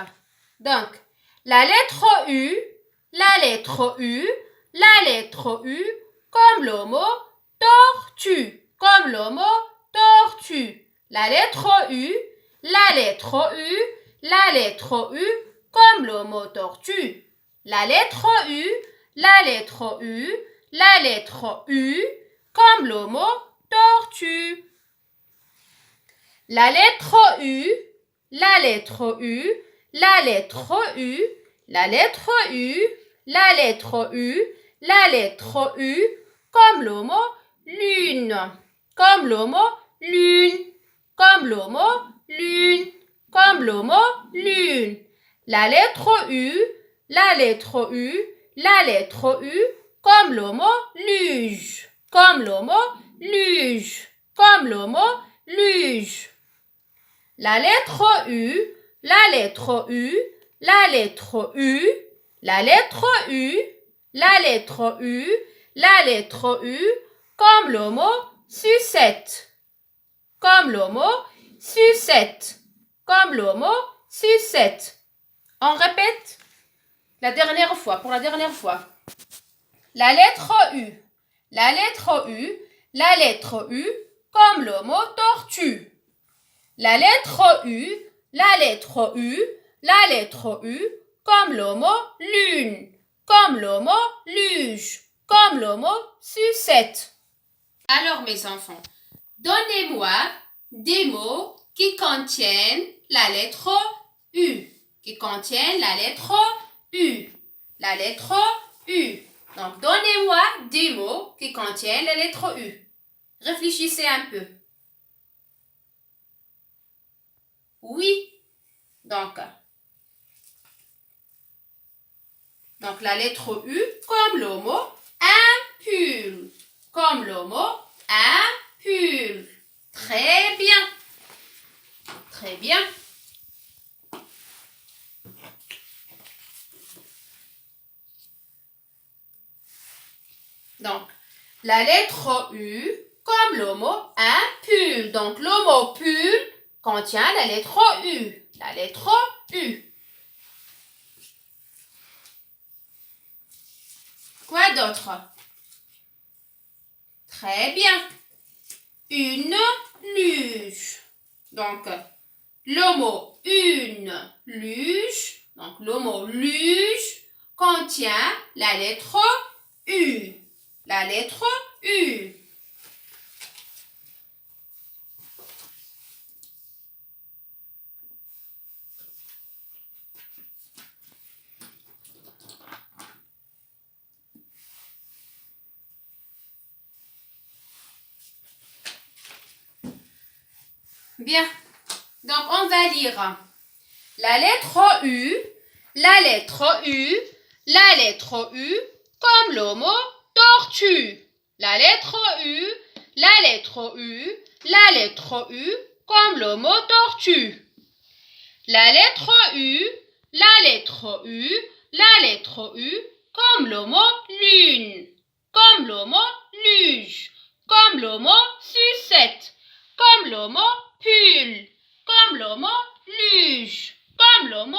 Donc, la lettre U, la lettre U, la lettre U, comme le mot tortue, comme le mot tortue. La lettre U, la lettre U, la lettre U, comme le mot tortue. La lettre U, la lettre U, la lettre U, comme le mot tortue. La lettre U, la lettre U, la lettre U, la lettre U, la lettre U, la lettre U, comme le mot lune, comme le mot lune, comme le mot lune, comme le mot lune. La lettre U, la lettre U, la lettre U, comme le mot luge, comme le mot luge, comme le mot luge. La lettre U, la lettre U, la lettre U, la lettre U, la lettre U, la lettre U, comme le mot sucette, comme le mot sucette, comme le mot sucette. On répète la dernière fois, pour la dernière fois. La lettre U, la lettre U, la lettre U, comme le mot tortue. La lettre U, la lettre U, la lettre U, comme le mot lune, comme le mot luge, comme le mot sucette. Alors mes enfants, donnez-moi des mots qui contiennent la lettre U, qui contiennent la lettre U, la lettre U. Donc, donnez-moi des mots qui contiennent la lettre U. Réfléchissez un peu. Oui. Donc la lettre U comme le mot ampoule. Comme le mot ampoule. Très bien. Très bien. Donc, la lettre U comme le mot ampoule. Donc, le mot pull contient la lettre U. La lettre U. autre? Très bien. Une luge. Donc, le mot une luge, donc le mot luge contient la lettre U. La lettre U. Bien, donc on va lire la lettre U, la lettre U, la lettre U, comme le mot tortue. La lettre U, la lettre U, la lettre U, comme le mot tortue. La lettre U, la lettre U, la lettre U, comme le mot lune, comme le mot luge, comme le mot sucette, comme le mot pull, comme le mot luge, comme le mot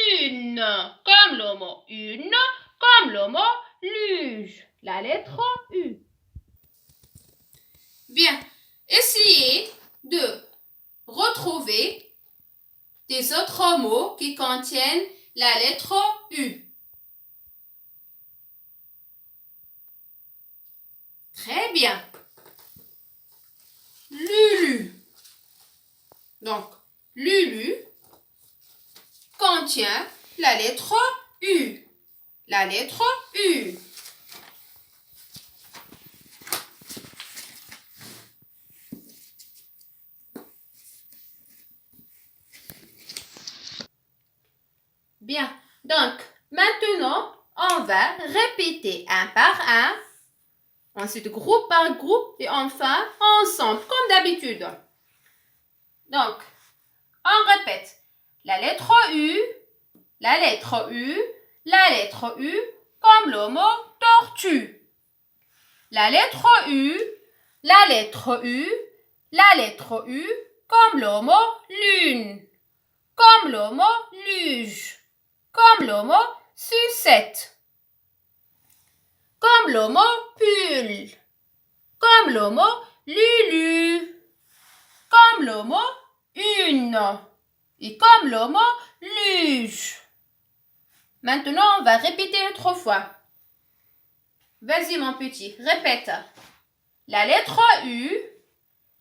une, comme le mot une, comme le mot luge. La lettre U. Bien, essayez de retrouver des autres mots qui contiennent la lettre U. Très bien. Lulu. Donc, Lulu contient la lettre U. La lettre U. Bien, donc maintenant, on va répéter un par un, ensuite groupe par groupe et enfin ensemble, comme d'habitude. Donc, on répète la lettre U, la lettre U, la lettre U, comme le mot tortue. La lettre U, la lettre U, la lettre U, comme le mot lune, comme le mot luge, comme le mot sucette, comme le mot pull, comme le mot lulu, comme le mot une et comme le mot luge. Maintenant, on va répéter une autre fois. Vas-y mon petit, répète. La lettre U,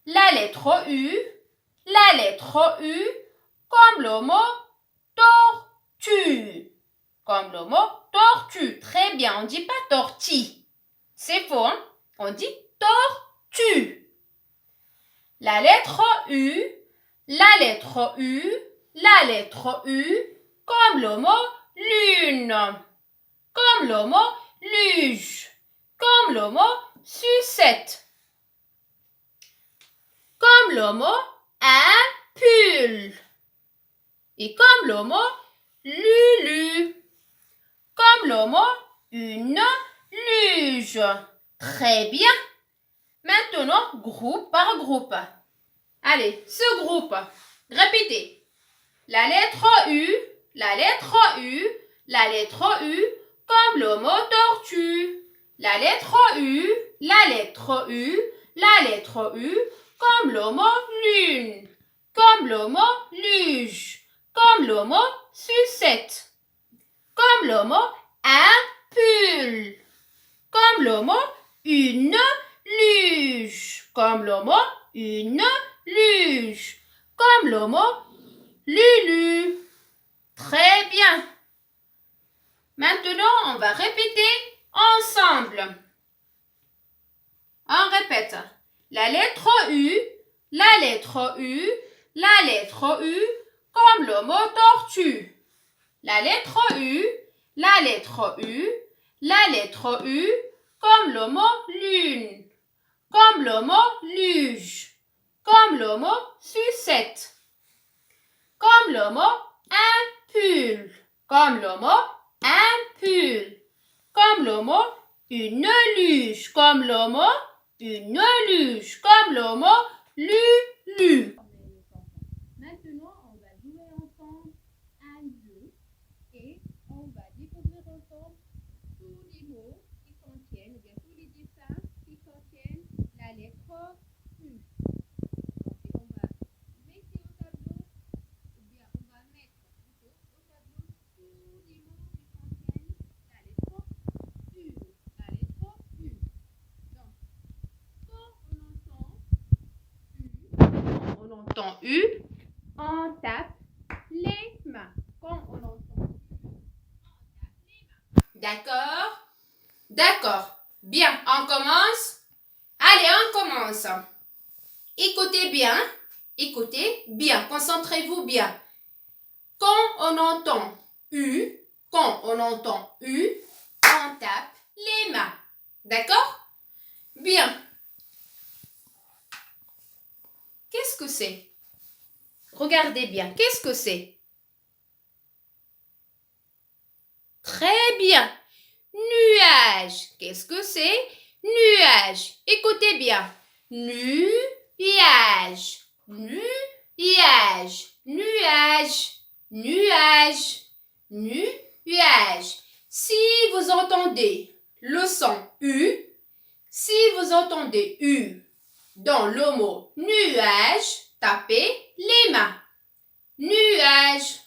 la lettre U, la lettre U, comme le mot tortue. Comme le mot tortue. Très bien, on ne dit pas tortille. C'est faux, hein? On dit tortue. La lettre U, la lettre U, la lettre U, comme le mot lune, comme le mot luge, comme le mot sucette, comme le mot un pull et comme le mot lulu, comme le mot une luge. Très bien. Maintenant, groupe par groupe. Allez, ce groupe. Répétez. La lettre U, la lettre U, la lettre U, comme le mot tortue. La lettre U, la lettre U, la lettre U, comme le mot lune, comme le mot luge, comme le mot sucette, comme le mot un pull, comme le mot une luge, comme le mot une luge, comme le mot lulu. Très bien. Maintenant, on va répéter ensemble. On répète. La lettre U, la lettre U, la lettre U, comme le mot tortue. La lettre U, la lettre U, la lettre U, comme le mot lune, comme le mot luge, comme le mot sucette, comme le mot un pull, comme le mot un pull, comme le mot une luge, comme le mot une luge, comme le mot lulu. Maintenant, on va jouer ensemble un jeu et on va découvrir ensemble tous les mots qui contiennent D'accord? D'accord. Bien, on commence. Allez, on commence. Écoutez bien, concentrez-vous bien. Quand on entend U, on tape les mains. D'accord? Bien. Qu'est-ce que c'est? Regardez bien, qu'est-ce que c'est? Très bien. Nuage. Qu'est-ce que c'est? Nuage. Écoutez bien. Nuage. Nuage. Nuage. Nuage. Nuage. Si vous entendez le son U, dans le mot nuage, tapez les mains. Nuage.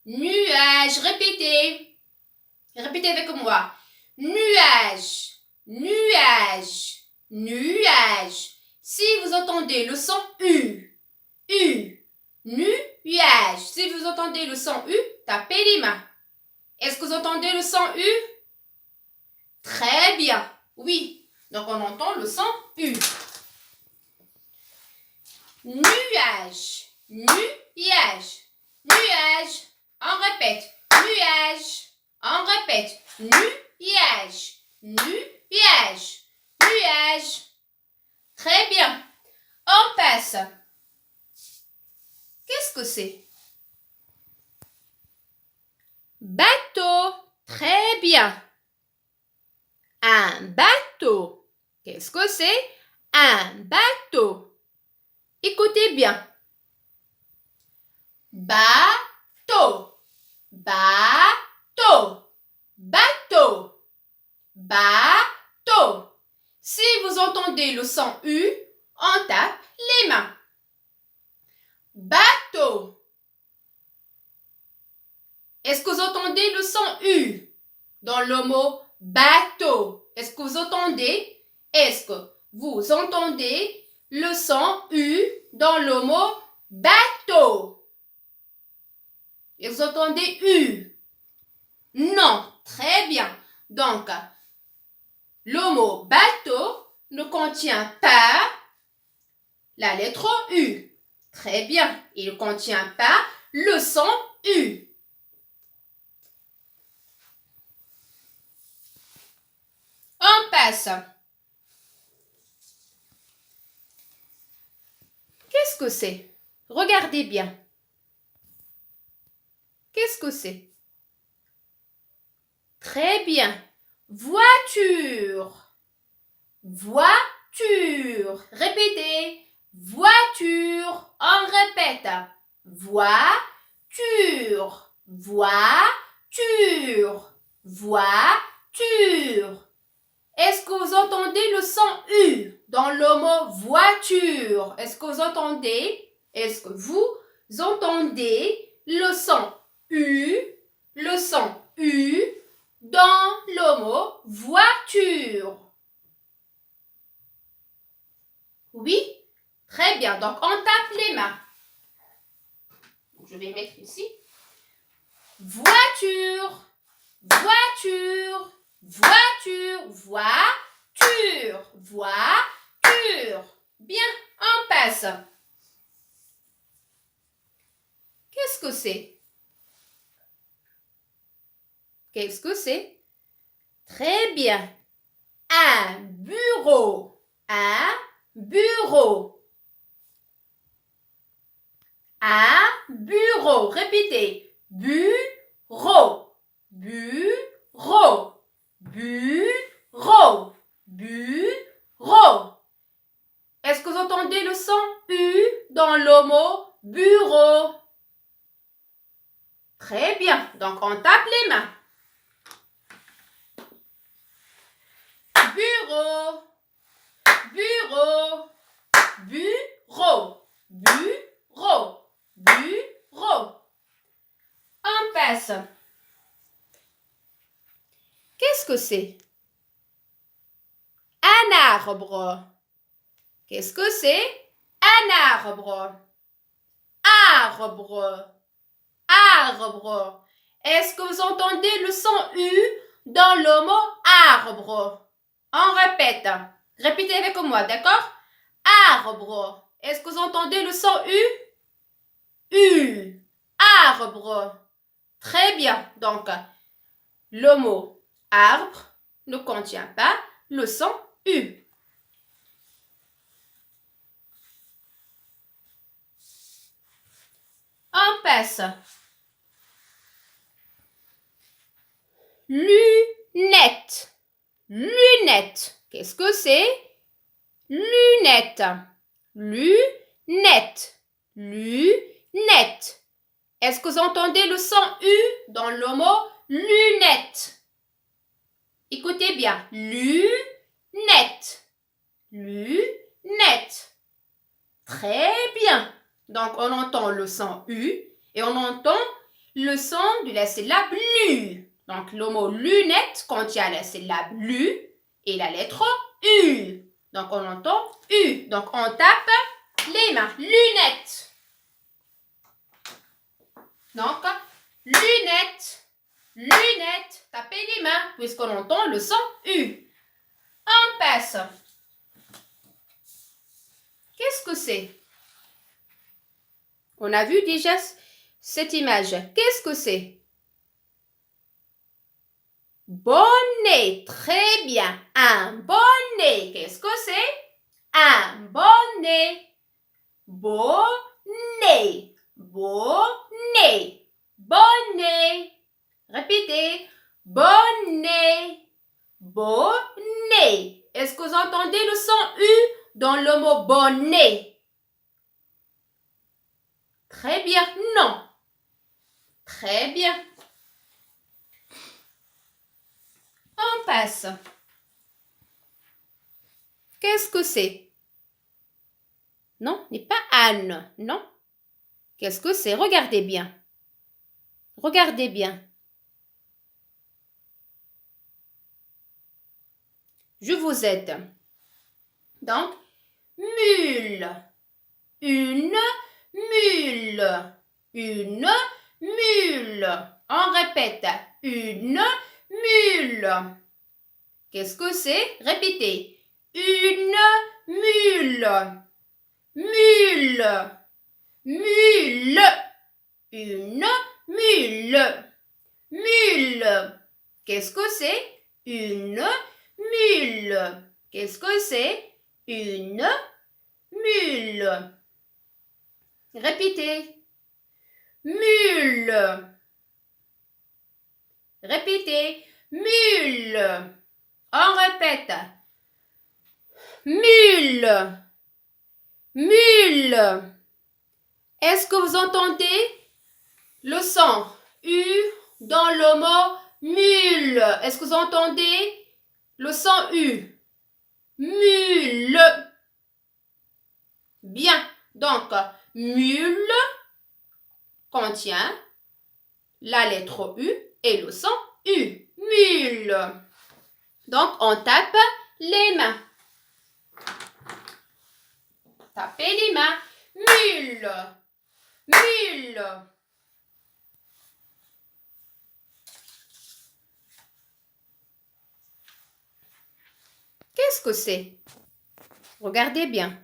Nuage. Répétez. Répétez avec moi. Nuage. Nuage. Nuage. Si vous entendez le son U, nuage. Si vous entendez le son U, tapez les mains. Est-ce que vous entendez le son U? Très bien. Oui. Donc, on entend le son U. Nuage. Nuage. Nuage. On répète. Nuage. On répète. Nuage. Nuage. Nuage. Très bien. On passe. Qu'est-ce que c'est? Bateau. Très bien. Un bateau. Qu'est-ce que c'est? Un bateau. Écoutez bien. Bateau. Bateau. Bateau. Bateau. Si vous entendez le son U, on tape les mains. Bateau. Est-ce que vous entendez le son U dans le mot bateau? Est-ce que vous entendez? Est-ce que vous entendez le son U dans le mot bateau? Et vous entendez U? Non. Très bien. Donc, le mot bateau ne contient pas la lettre U. Très bien. Il ne contient pas le son U. On passe. Qu'est-ce que c'est? Regardez bien. Qu'est-ce que c'est? Très bien. Voiture. Voiture. Répétez. Voiture. On répète. Voiture. Voiture. Voiture. Est-ce que vous entendez le son U dans le mot voiture? Est-ce que vous entendez? Est-ce que vous entendez le son U dans le mot voiture? Oui? Très bien. Donc, on tape les mains. Je vais mettre ici. Voiture. Voiture. Voiture. Voiture. Voiture. Bien, on passe. Qu'est-ce que c'est? Qu'est-ce que c'est? Très bien. Un bureau. Un bureau. Un bureau. Répétez. Bureau. Bureau. Bureau. Bureau. Est-ce que vous entendez le son U dans le mot bureau? Très bien. Donc, on tape les mains. Bureau. Bureau. Bureau. Bureau. Bureau. On passe. Qu'est-ce que c'est? Un arbre. Qu'est-ce que c'est? Un arbre. Arbre. Arbre. Est-ce que vous entendez le son U dans le mot arbre. On répète. Répétez avec moi, d'accord? Arbre. Est-ce que vous entendez le son U? U. Arbre. Très bien. Donc, le mot arbre ne contient pas le son U. On passe. Lunettes. Lunettes. Qu'est-ce que c'est? Lunettes. Lunettes. Lunettes. Est-ce que vous entendez le son U dans le mot lunettes? Écoutez bien. Lunettes. Lunettes. Très bien. Donc, on entend le son U et on entend le son de la syllabe LU. Donc, le mot lunettes contient la syllabe LU et la lettre U. Donc, on entend U. Donc, on tape les mains. Lunettes. Donc, lunettes. Lunettes. Tapez les mains puisqu'on entend le son U. On passe. Qu'est-ce que c'est? On a vu déjà cette image. Qu'est-ce que c'est? Bonnet. Très bien. Un bonnet. Qu'est-ce que c'est? Un bonnet. Bonnet. Bonnet. Bonnet. Répétez. Bonnet. Bonnet. Est-ce que vous entendez le son U dans le mot bonnet? Très bien. Non. Très bien. On passe. Qu'est-ce que c'est? Non, n'est pas Anne. Non. Qu'est-ce que c'est? Regardez bien. Regardez bien. Je vous aide. Donc, mule. Une mule. Une mule. On répète. Une mule. Qu'est-ce que c'est? Répétez. Une mule. Mule. Mule. Une mule. Mule. Qu'est-ce que c'est? Une mule. Qu'est-ce que c'est? Une mule. Répétez. Mule. Répétez. Mule. On répète. Mule. Mule. Est-ce que vous entendez le son U dans le mot mule? Est-ce que vous entendez le son U? Mule. Bien. Donc, mule contient la lettre U et le son U. Mule. Donc, on tape les mains. Tapez les mains. Mule. Mule. Qu'est-ce que c'est? Regardez bien.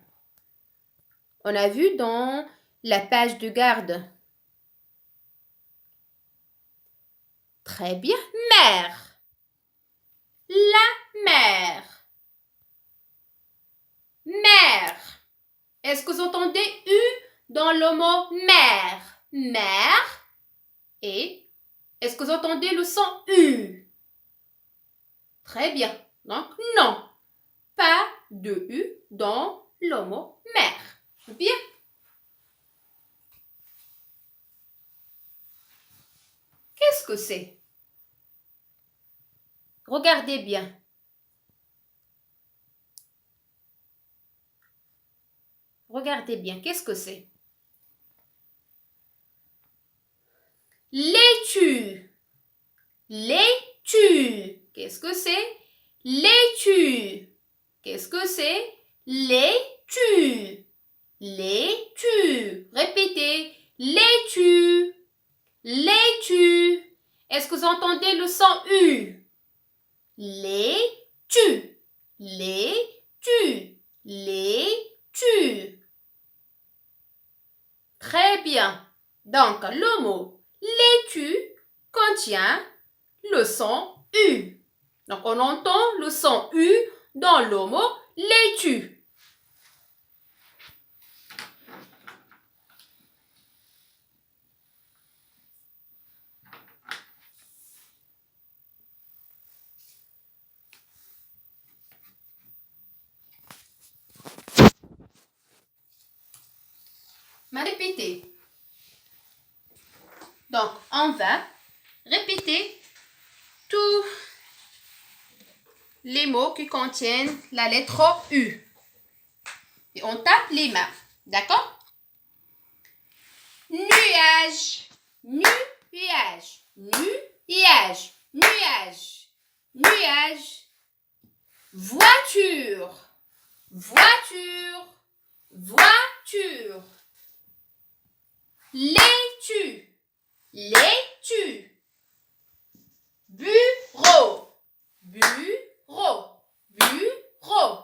On a vu dans la page de garde. Très bien. Mère. La mère. Mère. Est-ce que vous entendez U dans le mot mère? Mère. Et est-ce que vous entendez le son U? Très bien. Donc, non. Pas de U dans le mot mère. Bien. Qu'est-ce que c'est? Regardez bien. Regardez bien. Qu'est-ce que c'est? Laitue. Laitue. Qu'est-ce que c'est? Laitue. Qu'est-ce que c'est? Laitue. Laitue. Répétez. Laitue. Laitue. Est-ce que vous entendez le son U? les-tu, les-tu, les-tu. Très bien. Donc, le mot les-tu contient le son U. Donc, on entend le son U dans le mot les-tu. Répétez. Donc, on va répéter tous les mots qui contiennent la lettre U. Et on tape les mains. D'accord? Nuage, nuage, nuage, nuage, nuage. Voiture, voiture, voiture. Laitue, laitue. Bureau, bureau, bureau.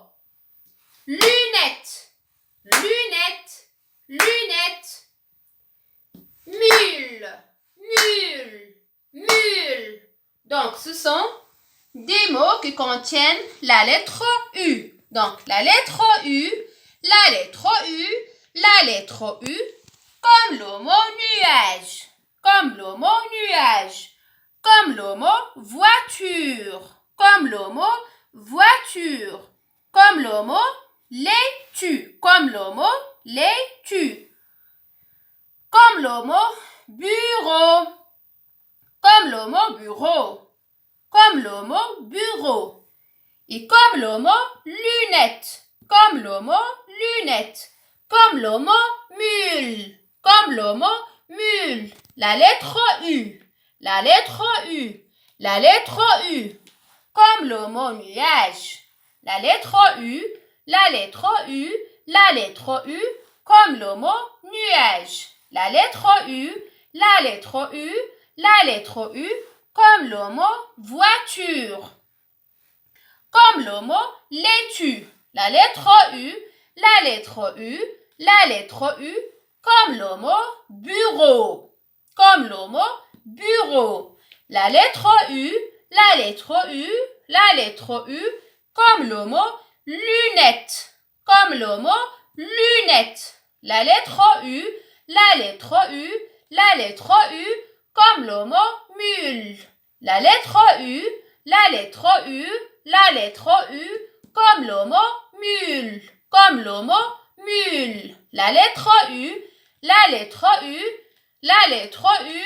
Lunettes, lunettes, lunettes. Mule, mule, mule. Donc, ce sont des mots qui contiennent la lettre U. Donc, la lettre U, la lettre U, la lettre U, comme le mot nuage, comme le mot nuage, comme le mot voiture, comme le mot voiture, comme le mot laitue, comme le mot laitue, comme le mot bureau, comme le mot bureau, comme le mot bureau, et comme le mot lunette, comme le mot lunette, comme le mot mule, comme le mot mule, la lettre U, la lettre U, la lettre U, comme le mot nuage, la lettre U, la lettre U, la lettre U, comme le mot nuage, la lettre U, la lettre U, la lettre U, comme le mot voiture, comme le mot laitue, la lettre U, la lettre U, la lettre U, comme le mot bureau, comme le mot bureau, la lettre U, la lettre U, la lettre U, comme le mot lunette, comme le mot lunette, la lettre U, la lettre U, la lettre U, comme le mot mule, la lettre U, la lettre U, la lettre U, comme le mot mule, comme le mot mule, la lettre U, la lettre U, la lettre U,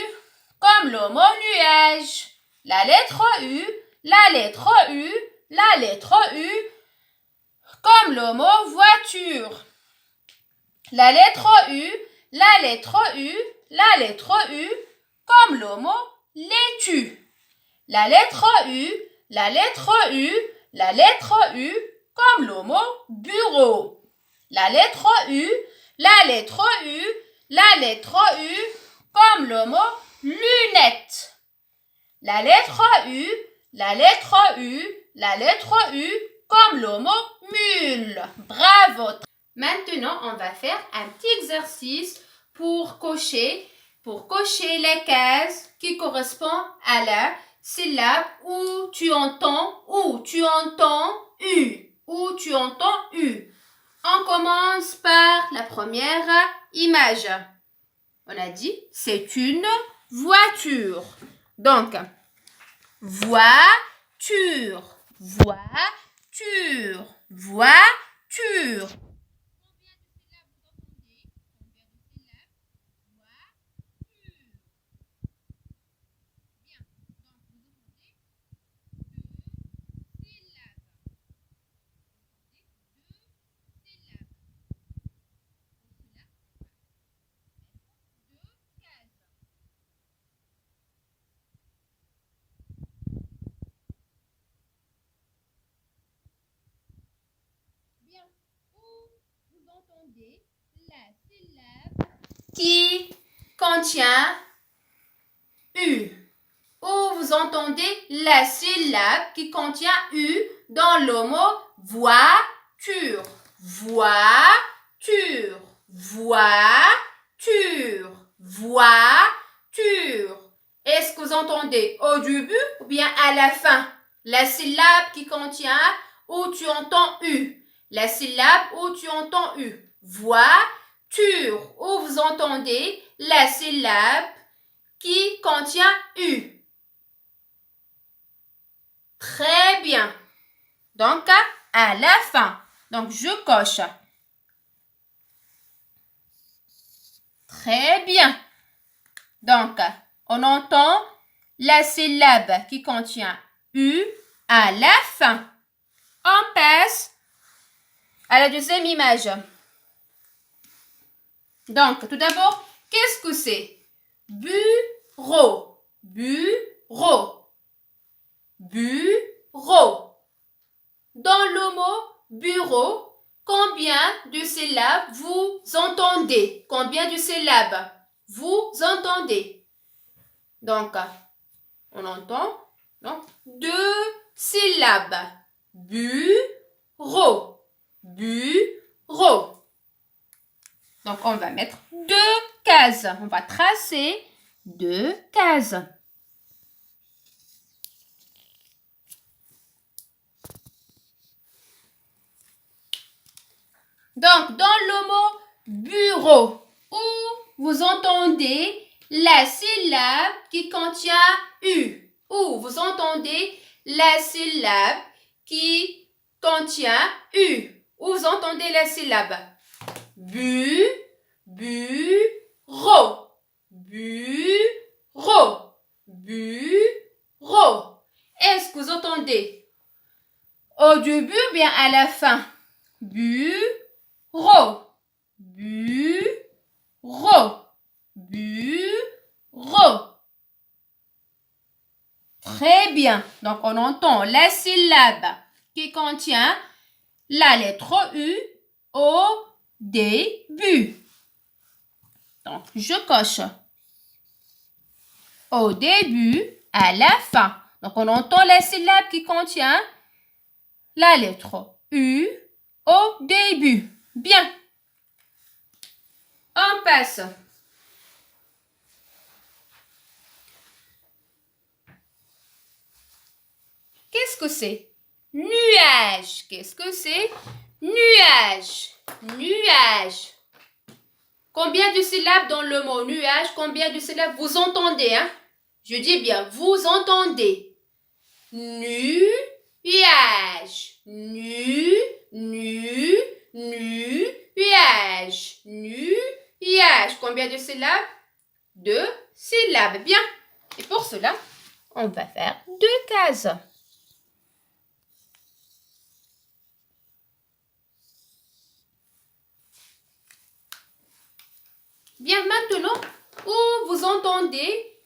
comme le mot nuage, la lettre U, la lettre U, la lettre U, comme le mot voiture, la lettre U, la lettre U, la lettre U, comme le mot laitue, la lettre U, la lettre U, la lettre U, comme le mot bureau, la lettre U, la lettre U, la lettre U, comme le mot lunette, la lettre U, la lettre U, la lettre U, comme le mot mule. Bravo! Maintenant, on va faire un petit exercice pour cocher les cases qui correspondent à la syllabe où tu entends U, où tu entends U. On commence par la première image. On a dit, c'est une voiture. Donc, voiture, voiture, voiture. La syllabe qui contient U. Où vous entendez la syllabe qui contient U dans le mot voiture. Voiture. Voiture. Voiture. Est-ce que vous entendez au début ou bien à la fin la syllabe qui contient où tu entends U? La syllabe où tu entends U. Voiture. Où vous entendez la syllabe qui contient U. Très bien. Donc, à la fin. Donc, je coche. Très bien. Donc, on entend la syllabe qui contient U à la fin. On passe à la deuxième image. Donc, tout d'abord, qu'est-ce que c'est? Bureau. Bureau. Bureau. Dans le mot bureau, combien de syllabes vous entendez? Combien de syllabes vous entendez? Donc, on entend donc, 2 syllabes. Bureau. Bureau. Donc, on va mettre 2 cases. On va tracer 2 cases. Donc, dans le mot bureau, où vous entendez la syllabe qui contient U. Où vous entendez la syllabe qui contient U. Où vous entendez la syllabe bureau. Bureau. Bureau. Est-ce que vous entendez au début ou bien à la fin? Bureau. Bureau. Bureau. Très bien. Donc, on entend la syllabe qui contient la lettre U au début. Donc, je coche. Au début, à la fin. Donc, on entend la syllabe qui contient la lettre U au début. Bien. On passe. Qu'est-ce que c'est? Nuage. Qu'est-ce que c'est? Nuage. Nuage. Combien de syllabes dans le mot nuage? Combien de syllabes vous entendez? Hein? Je dis bien, vous entendez. Nuage. Nuage. Nuage. Combien de syllabes? 2 syllabes. Bien. Et pour cela, on va faire 2 cases. Bien, maintenant, où vous entendez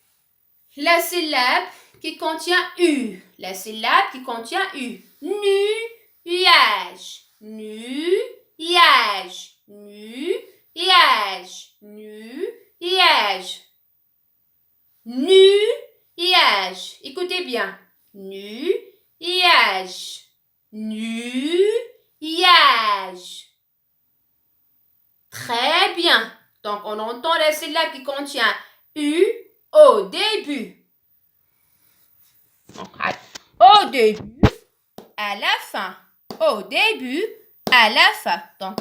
la syllabe qui contient U. La syllabe qui contient U. Nuage. Nuage. Nuage. Nuage. Nuage. Écoutez bien. Nuage. Nuage. Très bien. Donc, on entend la syllabe qui contient U au début. Donc, au début, à la fin. Au début, à la fin. Donc,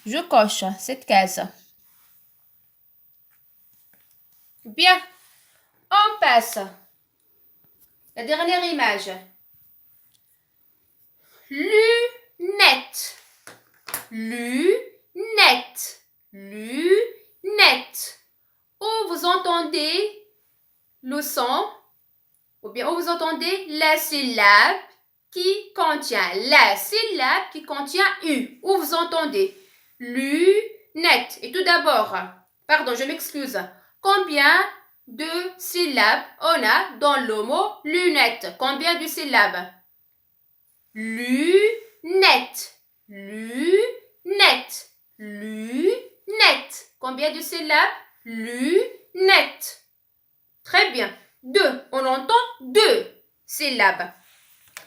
je coche cette case. Bien. On passe. La dernière image. Lunettes. Lunettes. Lunettes. Où vous entendez le son, ou bien où vous entendez la syllabe qui contient U. Où vous entendez lunettes. Et tout d'abord, pardon, je m'excuse. Combien de syllabes on a dans le mot lunettes? Combien de syllabes? Lunettes. Lunettes. Lunettes. Combien de syllabes? Lunettes. Très bien. deux. On entend deux syllabes.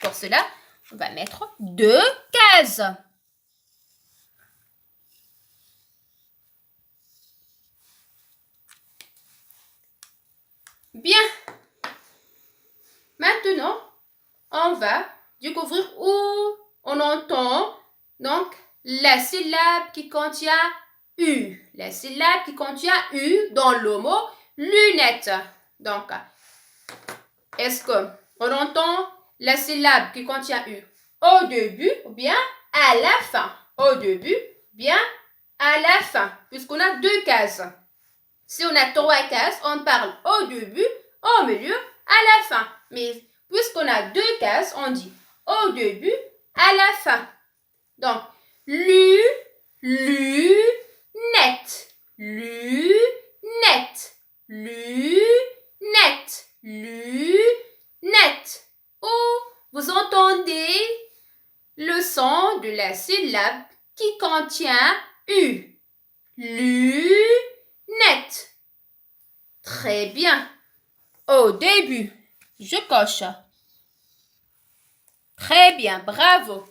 Pour cela, on va mettre deux cases. Bien. Maintenant, on va découvrir où on entend donc la syllabe qui contient U. La syllabe qui contient U dans le mot lunette. Donc, est-ce qu'on entend la syllabe qui contient U au début ou bien à la fin? Au début, bien à la fin, puisqu'on a deux cases. Si on a trois cases, on parle au début, au milieu, à la fin. Mais puisqu'on a deux cases, on dit au début, à la fin. Donc, lu, net, net, net, net. Ou vous entendez le son de la syllabe qui contient U. Net. Très bien. Au début, je coche. Très bien, bravo.